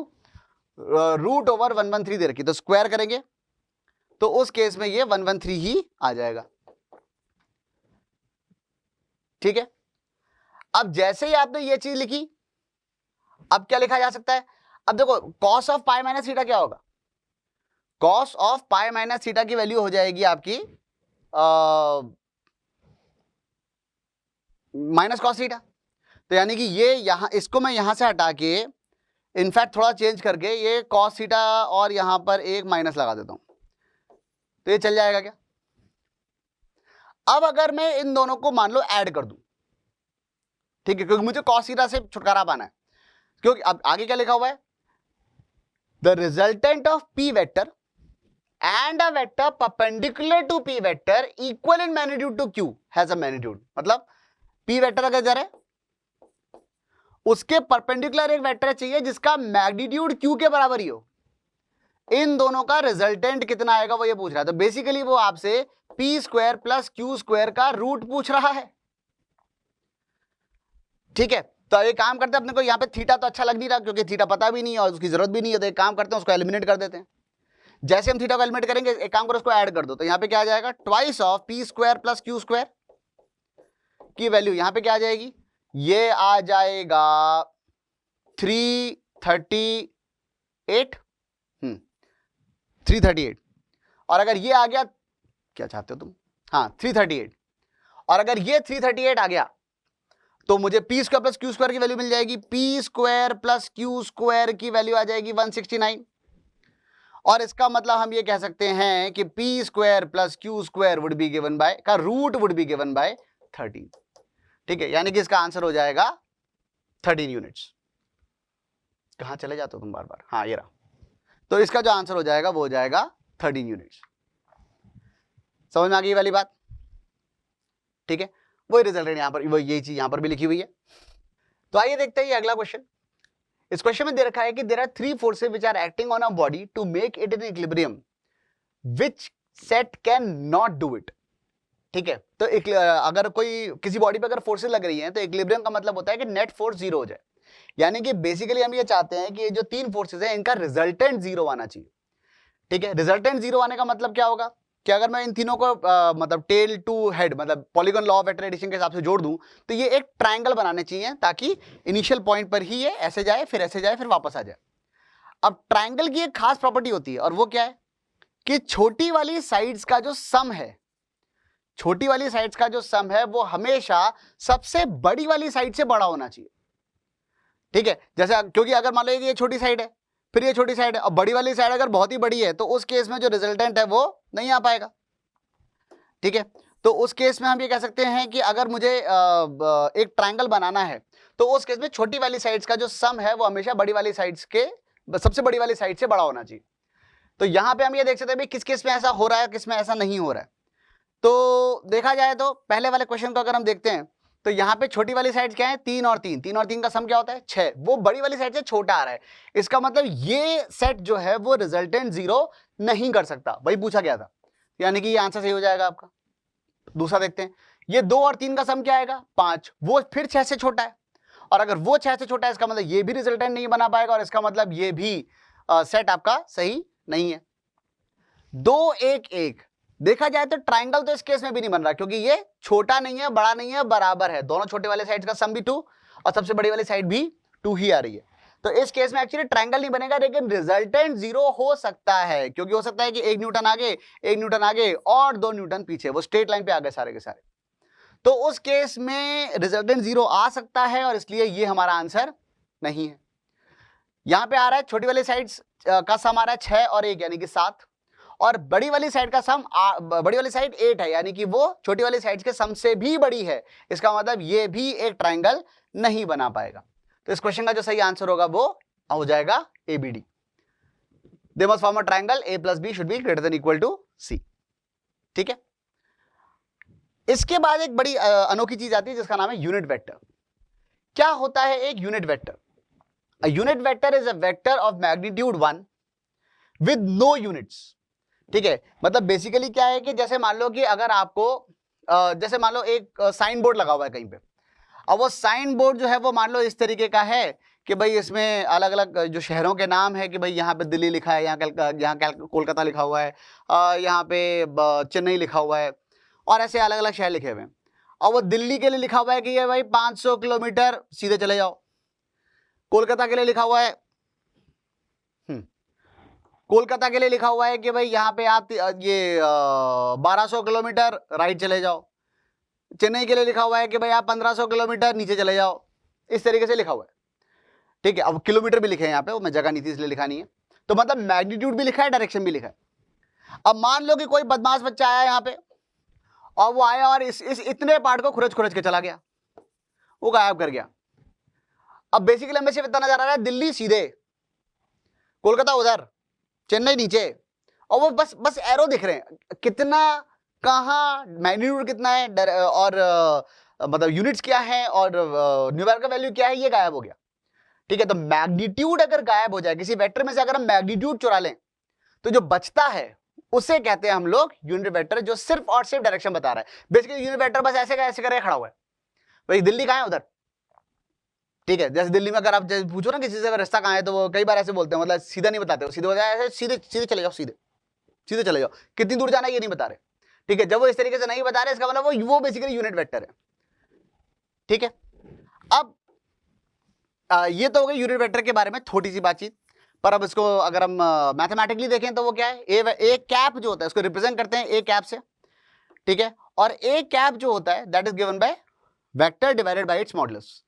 रूट ओवर 113 दे रखी, तो स्क्वायर करेंगे तो उस केस में ये 113 ही आ जाएगा। ठीक है, अब जैसे ही आपने ये चीज लिखी, अब क्या लिखा जा सकता है, अब देखो cos of pi minus theta क्या होगा, cos of pi minus theta की वैल्यू हो जाएगी आपकी माइनस कॉस थीटा। तो यानी कि ये यहां, इसको मैं यहां से हटा के इनफैक्ट थोड़ा चेंज करके ये कॉस थीटा और यहां पर एक माइनस लगा देता हूं, तो ये चल जाएगा क्या? अब अगर मैं इन दोनों को मान लो ऐड कर दूं, ठीक है, क्योंकि मुझे कॉस थीटा से छुटकारा पाना है, क्योंकि अब आगे क्या लिखा हुआ है, the resultant of P vector and a vector perpendicular to P vector equal in magnitude to Q has a magnitude. मतलब पी वेक्टर अगर जा रहा है उसके परपेंडिकुलर एक वेक्टर चाहिए जिसका मैग्नीट्यूड क्यू के बराबर ही हो, इन दोनों का रिजल्टेंट कितना आएगा वो ये पूछ रहा है। तो बेसिकली वो आपसे P square plus Q square का रूट पूछ रहा है। ठीक है, तो एक काम करते हैं, अपने को यहाँ पे थीटा तो अच्छा लग नहीं रहा क्योंकि थीटा पता भी नहीं है और उसकी जरूरत भी नहीं है, तो एक काम करते हैं उसको एलिमिनेट कर देते हैं। जैसे हम थीटा को एलिमिनेट करेंगे, एक काम करो उसको ऐड कर दो, तो यहाँ पे क्या आ जाएगा, twice of P square plus Q square की वैल्यू यहाँ पे क्या आ जाएगी, ये आ जाएगा 330 8 338, और अगर ये आ गया, क्या चाहते हो तुम, हाँ 338, और अगर ये 338 आ गया तो मुझे P square plus Q square की वैल्यू मिल जाएगी, P square plus Q square की वैल्यू आ जाएगी 169, और इसका मतलब हम ये कह सकते हैं कि P square plus Q square would be given by का root would be given by 13, ठीक है, यानी कि इसका आंसर हो जाएगा 13 यूनिट्स। कहां चले जाते हो तुम बार बार, हाँ ये रहा, तो इसका जो आंसर हो जाएगा वो हो जाएगा 13 यूनिट्स। समझ में आ गई वाली बात, ठीक है, वही रिजल्टेंट यहां पर, वो यही चीज यहां पर भी लिखी हुई है। तो आइए देखते हैं ये अगला क्वेश्चन। इस क्वेश्चन में दे रखा है कि there are 3 forces which are acting on a body to make it in equilibrium which set can not do it, ठीक है, तो अगर कोई किसी बॉडी पे अगर फोर्सेस लग रही हैं तो इक्विलिब्रियम का मतलब होता है कि नेट फोर्स जीरो हो जाए, यानी कि बेसिकली हम ये चाहते हैं कि ये जो 3 फोर्सेस हैं इनका रिजल्टेंट जीरो आना चाहिए, ठीक है। रिजल्टेंट जीरो आने का मतलब क्या होगा कि अगर मैं इन तीनों को मतलब टेल टू हेड मतलब polygon law of vector addition के हिसाब से जोड़ दूं तो ये एक ट्रायंगल बनाने चाहिए ताकि इनिशियल पॉइंट पर ही ये ऐसे जाए फिर वापस आ जाए। अब ट्रायंगल की एक खास प्रॉपर्टी होती है और वो क्या है कि छोटी वाली साइड्स का जो सम है, छोटी वाली साइड्स का जो सम है वो हमेशा सबसे बड़ी वाली साइड से बड़ा होना चाहिए, ठीक है। जैसे क्योंकि अगर मान लो ये छोटी साइड है फिर ये छोटी साइड है और बड़ी वाली साइड अगर बहुत ही बड़ी है तो उस केस में जो रिजल्टेंट है वो नहीं आ पाएगा, ठीक है। तो उस केस में हम ये कह सकते हैं कि अगर मुझे एक ट्रायंगल बनाना है तो उस केस में छोटी वाली साइड्स का जो सम है वो हमेशा बड़ी वाली साइड्स के सबसे बड़ी वाली साइड से बड़ा होना चाहिए। तो यहां पे हम ये देख सकते हैं किस केस में ऐसा हो रहा है किस में ऐसा नहीं हो रहा है। तो देखा जाए तो पहले वाले क्वेश्चन को अगर हम देखते हैं तो यहाँ पे छोटी वाली साइड क्या है 3 और 3, 3 और 3 का सम क्या होता है 6, वो बड़ी वाली साइड से छोटा आ रहा है, इसका मतलब ये सेट जो है वो रिजल्टेंट जीरो नहीं कर सकता, वही पूछा गया था, यानी कि ये आंसर सही हो जाएगा आपका। दूसरा देखते हैं, ये 2 और 3 का सम क्या आएगा 5, वो फिर 6 से छोटा है, और अगर वो 6 से छोटा है इसका मतलब ये भी रिजल्टेंट नहीं बना पाएगा और इसका मतलब ये भी सेट आपका सही नहीं है। 2 1 1 देखा जाए तो ट्रायंगल तो इस केस में भी नहीं बन रहा क्योंकि ये छोटा नहीं है बड़ा नहीं है बराबर है, दोनों छोटे वाले साइड का सम भी 2 और सबसे बड़ी वाली साइड भी 2 ही आ रही है, तो इस केस में एक्चुअली ट्रायंगल नहीं बनेगा लेकिन रिजल्टेंट जीरो हो सकता है क्योंकि हो सकता है कि 1 न्यूटन आगे 1 न्यूटन आगे और 2 न्यूटन पीछे, वो स्ट्रेट लाइन पे आ गए सारे के सारे, तो उस केस में रिजल्टेंट जीरो आ सकता है और इसलिए ये हमारा आंसर नहीं है। यहां पे आ रहा है छोटी वाली साइड का सम आ रहा है 6 और 1 यानी कि 7, और बड़ी वाली साइड का सम बड़ी वाली साइड 8 है यानी कि वो छोटी वाली साइड के सम से भी बड़ी है, इसका मतलब ये भी एक ट्रायंगल नहीं बना पाएगा। तो इस क्वेश्चन का जो सही आंसर होगा वो हो जाएगा ABD, they must form a triangle A + B should be greater than equal to C, ठीक है। इसके बाद एक बड़ी अनोखी चीज आती है जिसका नाम है यूनिट वेक्टर। क्या होता है एक unit vector? A unit vector is a vector of magnitude 1 with no units, ठीक है। मतलब बेसिकली क्या है कि जैसे मान लो कि अगर आपको जैसे मान लो एक साइन बोर्ड लगा हुआ है कहीं पे, अब वो साइन बोर्ड जो है वो मान लो इस तरीके का है कि भाई इसमें अलग अलग जो शहरों के नाम है कि भाई यहाँ पे दिल्ली लिखा है, यहाँ कोलकाता लिखा हुआ है, यहाँ पे चेन्नई लिखा हुआ है और ऐसे अलग अलग शहर लिखे हुए हैं। और वो दिल्ली के लिए लिखा हुआ है कि ये भाई 500 किलोमीटर सीधे चले जाओ, कोलकाता के लिए लिखा हुआ है कोलकाता के लिए लिखा हुआ है कि भाई यहाँ पे आप ये 1200 किलोमीटर राइट चले जाओ, चेन्नई के लिए लिखा हुआ है कि भाई आप 1500 किलोमीटर नीचे चले जाओ, इस तरीके से लिखा हुआ है, ठीक है। अब किलोमीटर भी लिखे हैं यहाँ पे, वो मैं जगह नहीं थी इसलिए लिखा नहीं है, तो मतलब मैग्नीट्यूड भी लिखा है डायरेक्शन भी लिखा है। अब मान लो कि कोई बदमाश बच्चा आया यहाँ पे और वो आया और इस इतने पार्ट को खुरच के चला गया, वो गायब कर गया। अब बेसिकली हमें सिर्फ इतना नजर आ रहा है दिल्ली सीधे, कोलकाता उधर, चेन्नई नीचे, और वो बस एरो दिख रहे हैं, कितना कहाँ मैग्नीट्यूड कितना है और मतलब यूनिट्स क्या है और न्यूमेरिकल वैल्यू क्या है ये गायब हो गया, ठीक है। तो मैग्नीट्यूड अगर गायब हो जाए किसी वेक्टर में से, अगर हम मैग्नीट्यूड चुरा लें तो जो बचता है उसे कहते हैं हम लोग यूनिट वेक्टर, जो सिर्फ और सिर्फ डायरेक्शन बता रहा है। बेसिकली यूनिट वेक्टर बस ऐसे करके खड़ा हुआ है, भाई दिल्ली कहाँ है उधर, ठीक है। जैसे दिल्ली में अगर आप पूछो ना किसी से रास्ता कहाँ है तो वो कई बार ऐसे बोलते हैं, मतलब सीधा नहीं बताते, सीधे बताया ऐसे सीधे चले जाओ, सीधे चले जाओ, कितनी दूर जाना है ये नहीं बता रहे, ठीक है। जब वो इस तरीके से नहीं बता रहे इसका मतलब वो बेसिकली यूनिट वेक्टर है, ठीक है। अब ये तो हो गई यूनिट वेक्टर के बारे में थोड़ी सी बातचीत। पर अब इसको अगर हम मैथमेटिकली देखें तो वो क्या है, ए कैप जो होता है उसको रिप्रेजेंट करते हैं ए कैप से, ठीक है। और ए कैप जो होता है that is given by vector divided by its modulus,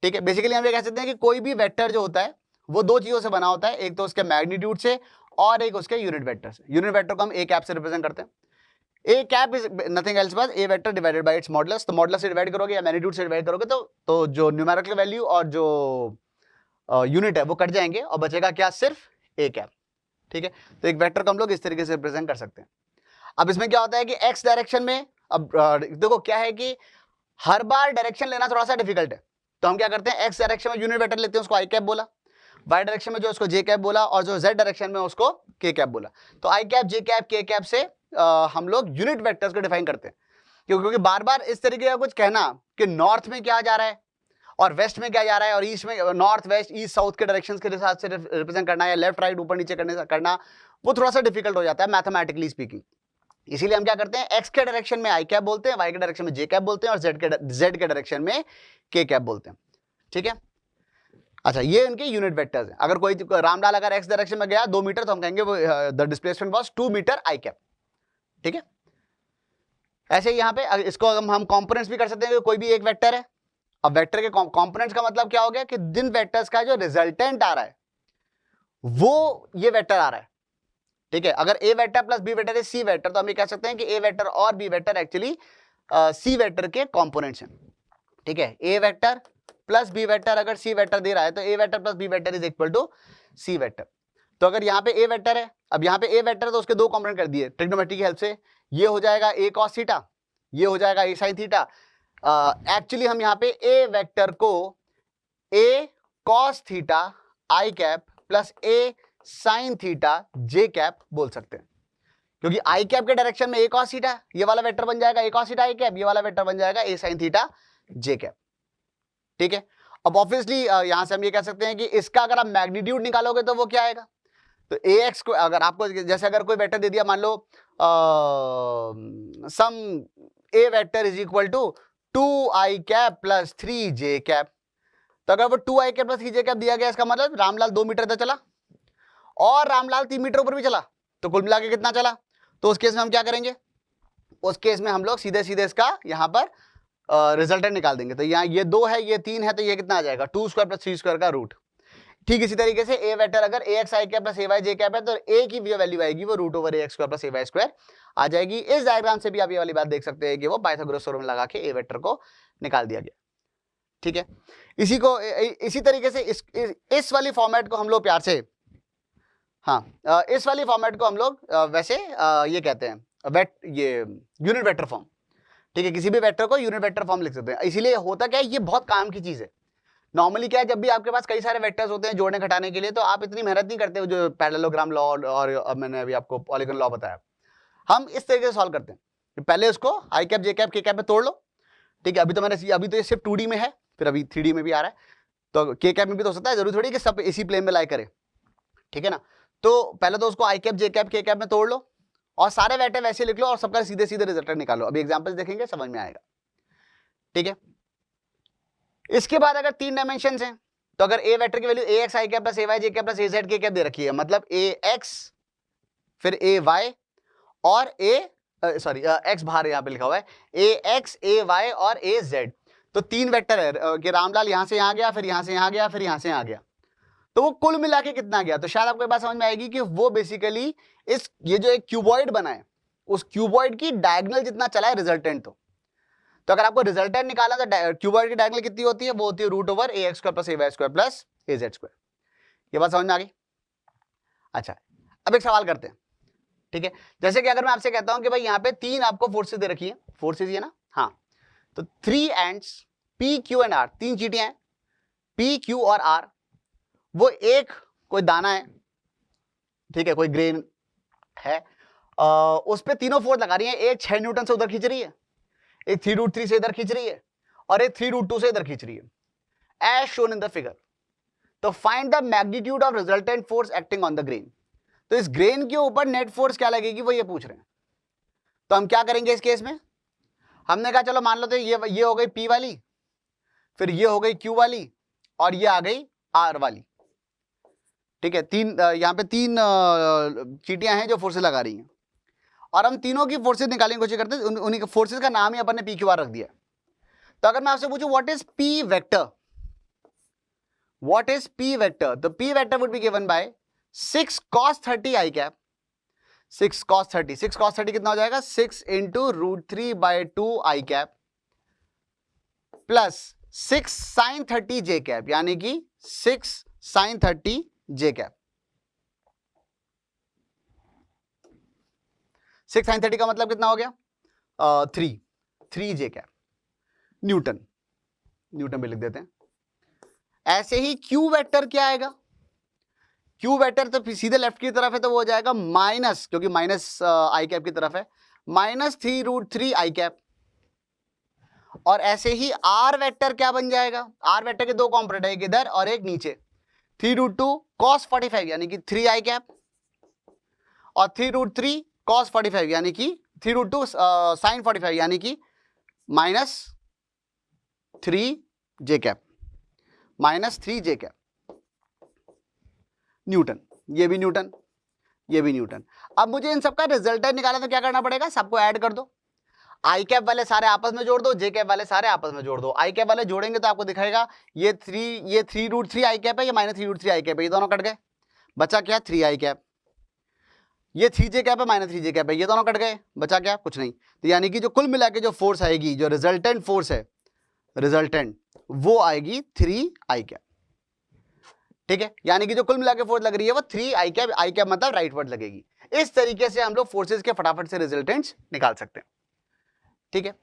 ठीक है। बेसिकली हम ये कह सकते हैं कि कोई भी वेक्टर जो होता है वो दो चीजों से बना होता है, एक तो उसके मैग्नीट्यूड से और एक उसके यूनिट वेक्टर से। यूनिट वेक्टर को हम ए कैप से रिप्रेजेंट करते हैं। A cap is nothing else but A vector divided by its modulus. तो मॉडुलस से डिवाइड करोगे या मैग्नीट्यूड से डिवाइड करोगे तो जो न्यूमेरिकल वैल्यू और जो यूनिट है वो कट जाएंगे और बचेगा क्या, सिर्फ ए कैप, ठीक है। तो एक वेक्टर को हम लोग इस तरीके से रिप्रेजेंट कर सकते हैं। अब इसमें क्या होता है कि एक्स डायरेक्शन में, अब देखो क्या है कि हर बार डायरेक्शन लेना थोड़ा सा डिफिकल्ट है, तो हम क्या करते हैं, एक्स डायरेक्शन में यूनिट वेक्टर लेते हैं, उसको आई कैप बोला, वाई डायरेक्शन में जो उसको जे कैप बोला, और जो जेड डायरेक्शन में उसको के कैप बोला। तो आई कैप, जे कैप, के कैप से हम लोग यूनिट वेक्टर्स को डिफाइन करते हैं, क्योंकि बार बार इस तरीके का कुछ कहना कि नॉर्थ में क्या जा रहा है और वेस्ट में क्या जा रहा है और ईस्ट में, नॉर्थ वेस्ट ईस्ट साउथ के डायरेक्शंस के हिसाब से रिप्रेजेंट करना या लेफ्ट राइट ऊपर नीचे करना वो थोड़ा सा डिफिकल्ट हो जाता है मैथमेटिकली स्पीकिंग। इसीलिए हम क्या करते हैं, एक्स के डायरेक्शन में आई कैप बोलते हैं, वाई के डायरेक्शन में जे कैप बोलते हैं और जेड के डायरेक्शन में के कैप बोलते हैं, ठीक है। अच्छा, ये इनके यूनिट वेक्टर्स हैं। अगर कोई रामलाल अगर एक्स डायरेक्शन में गया 2 मीटर तो हम कहेंगे the displacement was 2 metre I cap, ठीक है। ऐसे यहाँ पे इसको हम कंपोनेंट्स भी कर सकते हैं, कोई भी एक वेक्टर है। अब वेक्टर के कंपोनेंट्स का मतलब क्या हो गया कि जिन वेक्टर्स का जो रिजल्टेंट आ रहा है वो ये वेक्टर आ रहा है, ठीक है। अगर A vector plus B vector is C vector, तो हम ये कह सकते हैं कि ए वेक्टर और B vector actually C vector के कंपोनेंट्स हैं, ठीक है। A vector plus B vector अगर सी वेक्टर दे रहा है तो A vector plus B vector is equal to C vector. तो अगर यहाँ पे ए वेक्टर है, अब यहाँ पे ए वेक्टर है तो उसके दो कंपोनेंट कर दिए ट्रिग्नोमेट्री की हेल्प से, ये हो जाएगा ए कॉस थीटा, ये हो जाएगा ए साइन थीटा। एक्चुअली हम यहाँ पे ए वेक्टर को ए कॉस थीटा आई कैप प्लस ए साइन थीटा जे कैप बोल सकते हैं, क्योंकि आई कैप के डायरेक्शन में ए कॉस थीटा ये वाला वेक्टर बन जाएगा ए कॉस थीटा आई कैप, ये वाला वेक्टर बन जाएगा ए साइन थीटा जे कैप, ठीक है। अब ऑब्वियसली यहां से हम ये कह सकते हैं कि इसका अगर आप मैग्नीट्यूड निकालोगे तो वो क्या आएगा, तो ए एक्स को अगर आपको जैसे अगर कोई वेक्टर दे दिया, मान लो some A vector is equal to 2 I cap plus 3 J cap, तो अगर वो 2 I cap plus 3 J cap दिया गया, इसका मतलब रामलाल 2 मीटर तक चला और रामलाल 3 मीटर ऊपर भी चला, तो कुल मिला के कितना चला। तो उस केस में हम क्या करेंगे, उस केस में हम लोग सीधे सीधे इसका यहाँ पर रिजल्टेंट निकाल देंगे। तो यहाँ ये 2 है, ये 3 है, तो ये कितना आ जाएगा 2 स्क्वायर प्लस 3 स्क्वायर का रूट। ठीक इसी तरीके से ए वेक्टर अगर ए एक्स आई कैप प्लस ए वाई जे कैप है तो ए की वैल्यू आएगी वो रूट ओवर ए एक्स स्क्वायर प्लस ए वाई स्क्वायर आ जाएगी। इस डायग्राम से भी आप ये वाली बात देख सकते हैं कि वो पाइथागोरस थ्योरम लगा के ए वेक्टर को निकाल दिया गया, ठीक है। इसी तरीके से इस वाली फॉर्मेट को हम लोग प्यार से, हाँ इस वाली फॉर्मेट को हम लोग वैसे ये कहते हैं ये यूनिट वेक्टर फॉर्म, ठीक है। किसी भी वेक्टर को यूनिट वेक्टर फॉर्म लिख सकते हैं। इसीलिए होता क्या है, ये बहुत काम की चीज है। नॉर्मली क्या है, जब भी आपके पास कई सारे वेक्टर्स होते हैं जोड़ने घटाने के लिए, तो आप इतनी मेहनत नहीं करते हो जो पैरेललोग्राम लॉ और मैंने अभी आपको पॉलीगन लॉ बताया, हम इस तरीके से सॉल्व करते हैं। पहले उसको आई कैप जे कैप के कैप में तोड़ लो, ठीक है। अभी तो ये सिर्फ 2D में है, फिर अभी 3D में भी आ रहा है, तो के कैप में भी तो हो सकता है, जरूरी थोड़ी कि सब इसी प्लेन में लाई करे, ठीक है ना। तो पहले तो उसको आई कैप जे कैप के कैप में तोड़ लो और सारे वेक्टर वैसे लिख लो और सबका सीधे सीधे रिजल्ट निकालो। अभी एग्जांपल्स देखेंगे समझ में आएगा, ठीक है। इसके बाद अगर 3 डायमेंशन हैं तो अगर ए वेक्टर की वैल्यू ए एक्स आई कैप प्लस ए वाई जे कैप प्लस ए जेड के कैप दे रखी है, मतलब ए एक्स फिर ए वाई और एक्स बाहर यहाँ पे लिखा हुआ है ए एक्स ए वाई और ए जेड, तो 3 वेक्टर है कि रामलाल यहां से यहां गया, फिर यहां से यहां गया, फिर यहां से यहां गया, तो वो कुल मिला के कितना गया। तो शायद आपको एक बात समझ में आएगी कि वो बेसिकली ये जो एक क्यूबॉइड बना है उस क्यूबॉइड की डायगोनल जितना चला है रिजल्टेंट। तो अगर आपको रिजल्टेंट निकालना तो क्यूबॉइड की डायगोनल कितनी होती है, वो होती है रूट ओवर ए एक्स स्क्वायर प्लस ए वाई स्क्वायर प्लस ए जेड स्क्वायर। ये बात समझ में आ गई। अच्छा, अब एक सवाल करते हैं, ठीक है। जैसे कि अगर मैं आपसे कहता हूं कि भाई यहाँ पे 3 आपको फोर्सेज दे रखी है, फोर्सेज ये ना, हाँ, तो 3 ends P Q and R, 3 चीटियां हैं पी क्यू और आर, वो एक कोई दाना है, ठीक है, कोई ग्रेन है, उस पे तीनों फोर्स लगा रही है। एक 6 न्यूटन से उधर खींच रही है, एक 3√3 से इधर खींच रही है और एक 3√2 से इधर खींच रही है, as shown in the figure. तो find the magnitude of resultant force acting on the grain. तो इस ग्रेन के ऊपर नेट फोर्स क्या लगेगी वो ये पूछ रहे हैं। तो हम क्या करेंगे इस केस में, हमने कहा चलो मान लो तो ये हो गई पी वाली, फिर ये हो गई क्यू वाली और ये आ गई आर वाली, ठीक है, यहाँ पे 3 चींटियां हैं जो फोर्सेस लगा रही हैं और हम तीनों की फोर्सेस निकालने की कोशिश करते हैं। उन्हीं फोर्सेस का नाम ही अपन ने पी क्यू आर रख दिया। तो अगर मैं आपसे पूछूं what is P vector, what is P vector, तो P vector would be given by 6 cos 30 I cap, 6 cos 30 कितना हो जाएगा, 6 into √3/2 I cap plus 6 sin 30 J cap, यानी कि 6 sin 30 जे कैप। 6 sin 30 का मतलब कितना हो गया, 3 जे कैप न्यूटन, न्यूटन भी लिख देते हैं। ऐसे ही क्यू वेक्टर क्या आएगा, क्यू वेक्टर तो सीधे लेफ्ट की तरफ है तो वो हो जाएगा माइनस, क्योंकि माइनस आई कैप की तरफ है, -3√3 आई कैप। और ऐसे ही आर वेक्टर क्या बन जाएगा, आर वेक्टर के दो कॉम्पोनेंट है, एक इधर और एक नीचे, 3√2 cos 45 यानी कि 3 आई कैप और 3√3 cos 45 यानी कि 3√2 sin 45 यानी कि -3 J cap, -3 J cap Newton. ये भी न्यूटन, ये भी न्यूटन। अब मुझे इन सबका रिजल्टेंट निकालना तो क्या करना पड़ेगा, सबको ऐड कर दो, आई कैप वाले सारे आपस में जोड़ दो, जे कैप वाले सारे आपस में जोड़ दो। आई कैप वाले जोड़ेंगे तो आपको दिखाएगा ये 3√3 आई कैप है, ये -3√3 आई कैप है, ये दोनों कट गए, बचा क्या 3 आई कैप। ये 3 जे कैप है, -3 जे कैप है, ये दोनों कट गए, बचा क्या कुछ नहीं। तो यानी कि जो कुल मिला के जो फोर्स आएगी, जो रिजल्टेंट फोर्स है, रिजल्टेंट वो आएगी 3 आई कैप। ठीक है, यानी कि जो कुल मिला के फोर्स लग रही है वो 3 आई कैप, आई कैप मतलब राइट वर्ड लगेगी। इस तरीके से हम लोग फोर्सेस के फटाफट से रिजल्टेंट्स निकाल सकते हैं। ठीक है,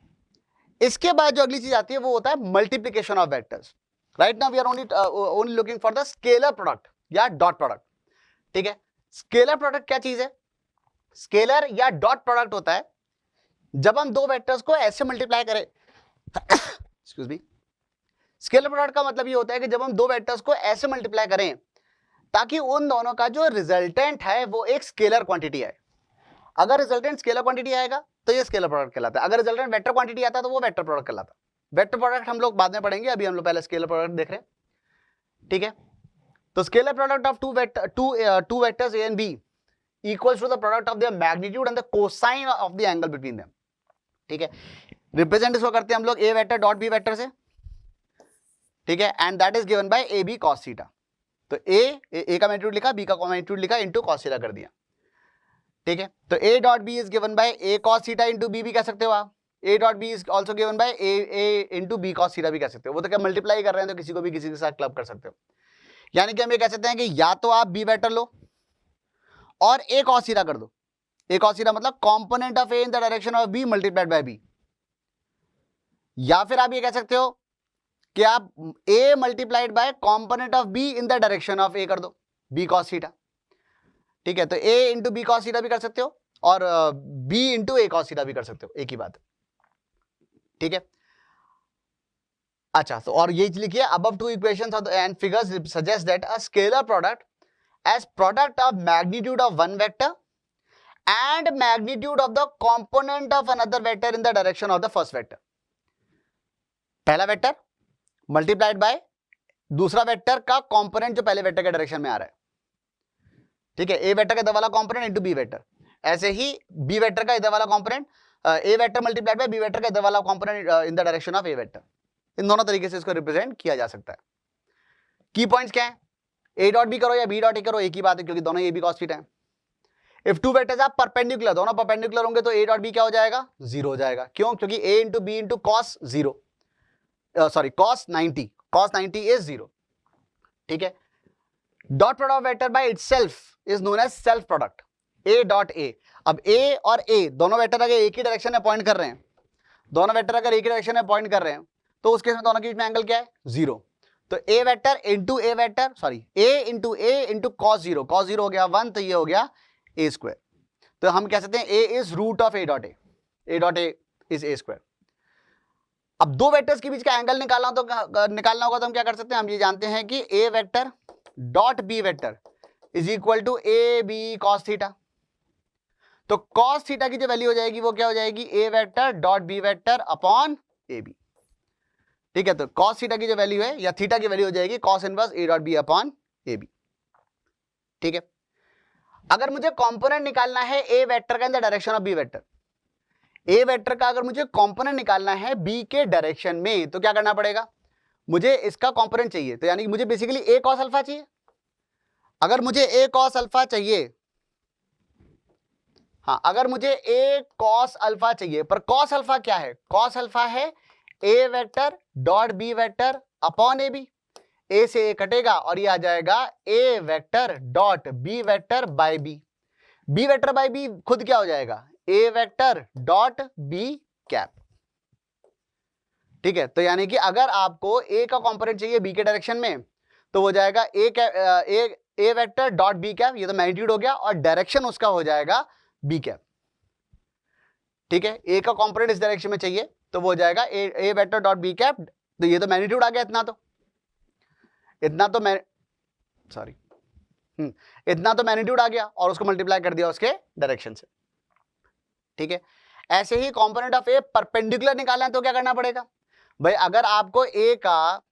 इसके बाद जो अगली चीज आती है वो होता है multiplication of vectors. Right now we are only looking for the scalar product या डॉट प्रोडक्ट। ठीक है, स्केलर प्रोडक्ट क्या चीज है, स्केलर या डॉट प्रोडक्ट होता है जब हम दो वेक्टर्स को ऐसे मल्टीप्लाई करें एक्सक्यूज मी। स्केलर प्रोडक्ट का मतलब ये होता है कि जब हम दो वेक्टर्स को ऐसे मल्टीप्लाई करें ताकि उन दोनों का जो रिजल्टेंट है वो एक स्केलर क्वांटिटी है। अगर रिजल्टेंट स्केलर क्वांटिटी आएगा तो ये स्केलर प्रोडक्ट कहलाता है, अगर रिजल्टेंट वेक्टर क्वांटिटी आता है तो वो वेक्टर प्रोडक्ट कहलाता है। वेक्टर प्रोडक्ट हम लोग बाद में पढ़ेंगे, अभी हम लोग पहले स्केलर प्रोडक्ट देख रहे हैं। ठीक है, तो scalar product of two vectors A and B equals to the product of their magnitude and the cosine of the angle between them. ठीक है, रिप्रेजेंट इसको करते हैं हम लोग A vector dot B vector से। ठीक है, and that is given by A B cos theta. तो ए का मैग्नीट्यूड लिखा, बी का मैग्नीट्यूड लिखा, इनटू कॉस थीटा कर दिया। ठीक है, तो A dot B is given by A cos theta into B भी कह सकते हो आप। A dot B is also given by A into B cos theta भी कह सकते हो। वो तो क्या मल्टीप्लाई कर रहे हैं तो किसी को भी किसी के साथ क्लब कर सकते हो। यानी कि हम ये कह सकते हैं कि या तो आप बी वेक्टर लो और ए कॉस थीटा कर दो। ए कॉस थीटा मतलब component of A in the direction of B multiplied by B. या फिर आप ये कह सकते हो कि आप a multiplied by component of b in the direction of a कर दो, b cos थीटा। ठीक है, तो a into B cos theta भी कर सकते हो और b into A cos theta भी कर सकते हो, एक ही बात है। ठीक है, अच्छा, तो और ये लिखिए above two equations and figures suggest that a scalar product as product of magnitude of one vector and magnitude of the component of another vector in the direction of the first vector. पहला vector multiplied by दूसरा vector का component जो पहले vector के direction में आ रहा है। ठीक है, ए वेक्टर का इधर वाला कंपोनेंट इनटू बी वेक्टर। ऐसे ही बी वेक्टर का इधर वाला component, A vector multiplied by B vector का इधर वाला component in the direction of A vector. इन दोनों तरीके से इसको रिप्रेजेंट किया जा सकता है। की पॉइंट्स क्या है, ए डॉट बी करो या बी डॉट ए करो, एक ही बात है क्योंकि दोनों ए बी कॉस थीटा है। If two vectors are perpendicular, दोनों परपेंडिकुलर होंगे तो ए डॉट बी क्या हो जाएगा, 0 हो जाएगा। क्यों, क्योंकि A into B into cos 0, sorry cos 90 is 0। ठीक है, dot product of vector by itself is known as self product a dot a। अब a और a दोनों वेक्टर अगर एक ही डायरेक्शन में पॉइंट कर रहे हैं, दोनों वेक्टर अगर एक ही डायरेक्शन में पॉइंट कर रहे हैं तो उसके में दोनों के बीच में एंगल क्या है, 0। तो a vector into a vector, sorry a into cos 0 हो गया 1, तो ये हो गया a स्क्वायर। तो हम कह सकते हैं a is root of a dot a is a square. अब दो वेक्टर्स के बीच का एंगल निकालना होगा तो हम क्या कर सकते हैं, हम ये जानते हैं कि A vector dot B vector is equal to A B cos theta. तो कॉस थीटा की जो वैल्यू हो जाएगी वो क्या हो जाएगी, A vector dot B vector upon A B. ठीक है, तो कॉस थीटा की जो वैल्यू है या थीटा की वैल्यू हो जाएगी cos inverse A dot B upon A B. ठीक है। अगर मुझे कंपोनेंट निकालना है ए वेक्टर का in the direction of B vector, A vector का अगर मुझे कंपोनेंट निकालना है बी के डायरेक्शन में, तो क्या करना पड़ेगा, मुझे इसका कंपोनेंट चाहिए, तो यानी कि मुझे बेसिकली ए कॉस अल्फा चाहिए। अगर मुझे ए कॉस अल्फा चाहिए, हाँ, अगर मुझे ए कॉस अल्फा चाहिए, पर कॉस अल्फा क्या है, कॉस अल्फा है A vector dot B vector upon A B, A से ए कटेगा और ये आ जाएगा A vector dot B vector by B, B vector by B खुद क्या हो जाएगा, A vector dot B cap. ठीक है, तो यानी कि अगर आपको ए का कंपोनेंट चाहिए बी के डायरेक्शन में, तो हो जाएगा A vector dot B cap, ये तो मैग्नीट्यूड हो गया, और डायरेक्शन उसका हो जाएगा बी कैप। ठीक है, ए का कंपोनेंट इस डायरेक्शन में चाहिए तो वो हो जाएगा A vector dot B cap, तो ये तो मैग्नीट्यूड आ गया, इतना तो मैग्नीट्यूड आ गया और उसको मल्टीप्लाई कर दिया उसके डायरेक्शन से। ठीक है, ऐसे ही कंपोनेंट ऑफ ए परपेंडिकुलर निकालना है तो क्या करना पड़ेगा भाई, अगर आपको ए का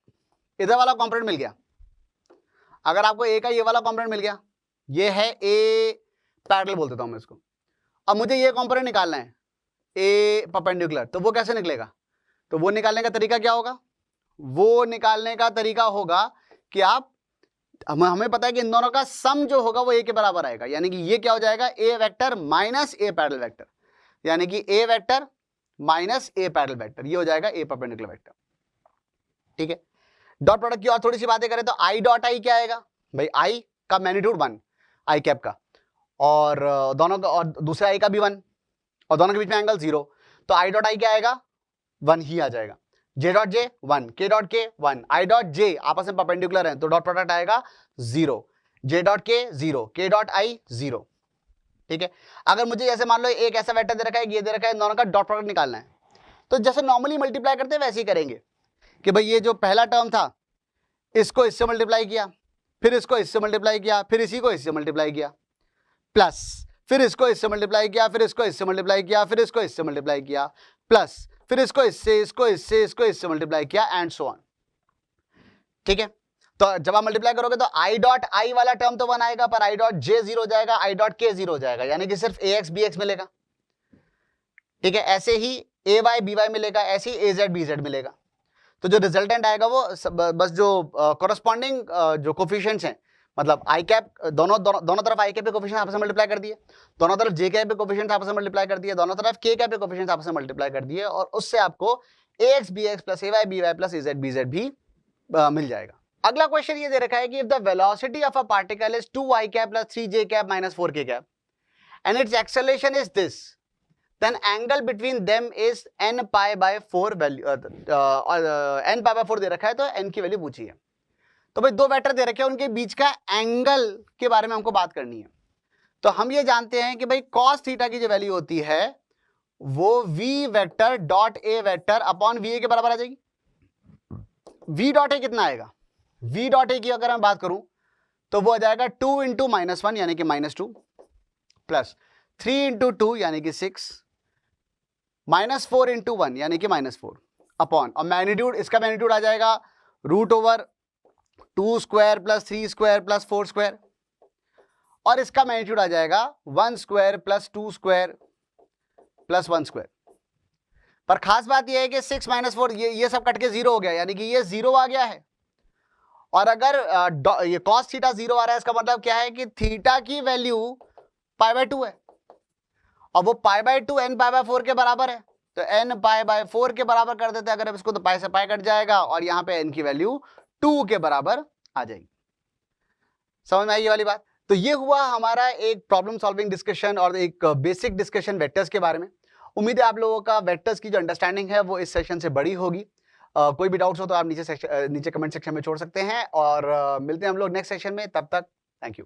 इधर वाला कंपोनेंट मिल गया, अगर आपको ए का ये वाला कंपोनेंट मिल गया, ये है ए पैरेलल बोल देता हूं मैं इसको, अब मुझे ये कंपोनेंट निकालना है ए परपेंडिकुलर, तो वो कैसे निकलेगा, तो वो निकालने का तरीका क्या होगा, वो निकालने का तरीका होगा कि आप, हमें पता है कि इन दोनों का सम जो होगा वो ए के बराबर आएगा, यानी कि ये क्या हो जाएगा, A vector minus A parallel vector, यानी कि A vector minus A parallel vector, ये हो जाएगा ए परपेंडिकुलर वेक्टर। ठीक है, डॉट प्रोडक्ट की और थोड़ी सी बातें करें तो आई डॉट आई क्या आएगा भाई, आई का मैग्नीट्यूड 1 आई कैप का, और दोनों का, और दूसरे आई का भी 1, और दोनों के बीच में एंगल 0, तो आई डॉट आई क्या आएगा, 1 ही आ जाएगा। जे डॉट जे 1, के डॉट के 1, आई डॉट जे आपस में परपेंडिकुलर है तो डॉट प्रोडक्ट आएगा 0, जे डॉट के 0, के डॉट आई 0। ठीक है, अगर मुझे जैसे मान लो एक ऐसा वेक्टर दे रखा है, ये दे रखा है, इन दोनों का डॉट प्रोडक्ट निकालना है, तो जैसे नॉर्मली मल्टीप्लाई करते हैं वैसे ही करेंगे कि भाई ये जो पहला टर्म था इसको इससे मल्टीप्लाई किया, फिर इसको इससे मल्टीप्लाई किया, फिर इसी को इससे मल्टीप्लाई किया, प्लस फिर इसको इससे मल्टीप्लाई किया, फिर इसको इससे मल्टीप्लाई किया, फिर इसको इससे मल्टीप्लाई किया, प्लस फिर इसको इससे मल्टीप्लाई किया, एंड सो ऑन। ठीक है, तो जब आप मल्टीप्लाई करोगे तो आई डॉट आई वाला टर्म तो 1 आएगा, पर आई डॉट जे 0 हो जाएगा, आई डॉट के 0 हो जाएगा, यानी कि सिर्फ ए एक्स बी एक्स मिलेगा। ठीक है, ऐसे ही ए वाई बी वाई मिलेगा, ऐसे ही ए जेड बी जेड मिलेगा। तो जो रिजल्टेंट आएगा वो बस जो कोरस्पॉन्डिंग जो कोफिशिएंट्स हैं, मतलब आई कैप दोनों तरफ आई कैप के कोफिशिएंट आपस में मल्टीप्लाई कर दिए, दोनों तरफ जे कैप के कोफिशिएंट आपस में मल्टीप्लाई कर दिए, दोनों तरफ के कैप के कोफिशिएंट आपस में मल्टीप्लाई कर दिए, और उससे आपको ए एक्स बी एक्स प्लस ए वाई बी वाई प्लस ए जेड बी जेड भी मिल जाएगा। अगला क्वेश्चन ये दे रखा है कि if the velocity of a particle is 2i cap plus 3j cap minus 4k cap and it's acceleration is this, then angle between them is n pi by 4 value, n pi by 4 दे रखा है तो n की value पूछी है। तो भाई दो vector दे रखे हैं, उनके बीच का एंगल के बारे में हमको बात करनी है। तो हम ये जानते हैं कि भाई cos थीटा की जो वैल्यू होती है वो v vector dot a vector upon va के बराबर आ जाएगी। v डॉट a कितना आएगा, v डॉट a की अगर मैं बात करूं तो वो आ जाएगा 2 इंटू -1 यानी कि -2 प्लस 3 इंटू 2 यानी कि 6 -4 इंटू 1 यानी कि -4 अपॉन, और मैग्नीट्यूड, इसका मैग्नीट्यूड आ जाएगा √2 square plus 3 square plus 4 square, और इसका मैग्नीट्यूड आ जाएगा 1 square plus 2 square plus 1 square. पर खास बात यह है कि 6 -4 ये सब कट के 0 हो गया, यानी कि ये 0 आ गया है। और अगर ये cos थीटा 0 आ रहा है, इसका मतलब क्या है कि थीटा की वैल्यू π/2 है, और वो π/2 n π/4 के बराबर है, तो n π/4 के बराबर कर देते हैं अगर इसको, तो पाई से पाई कट जाएगा और यहाँ पे n की वैल्यू 2 के बराबर आ जाएगी। समझ में आई ये वाली बात? तो ये हुआ हमारा एक प्रॉब्लम सॉल्विंग डिस्कशन और एक बेसिक डिस्कशन वेक्टर्स के बारे में। उम्मीद है आप लोगों का वेक्टर्स की जो अंडरस्टैंडिंग है वो इस सेशन से बड़ी होगी। कोई भी डाउट्स हो तो आप नीचे कमेंट सेक्शन में छोड़ सकते हैं, और मिलते हैं हम लोग नेक्स्ट सेशन में। तब तक थैंक यू।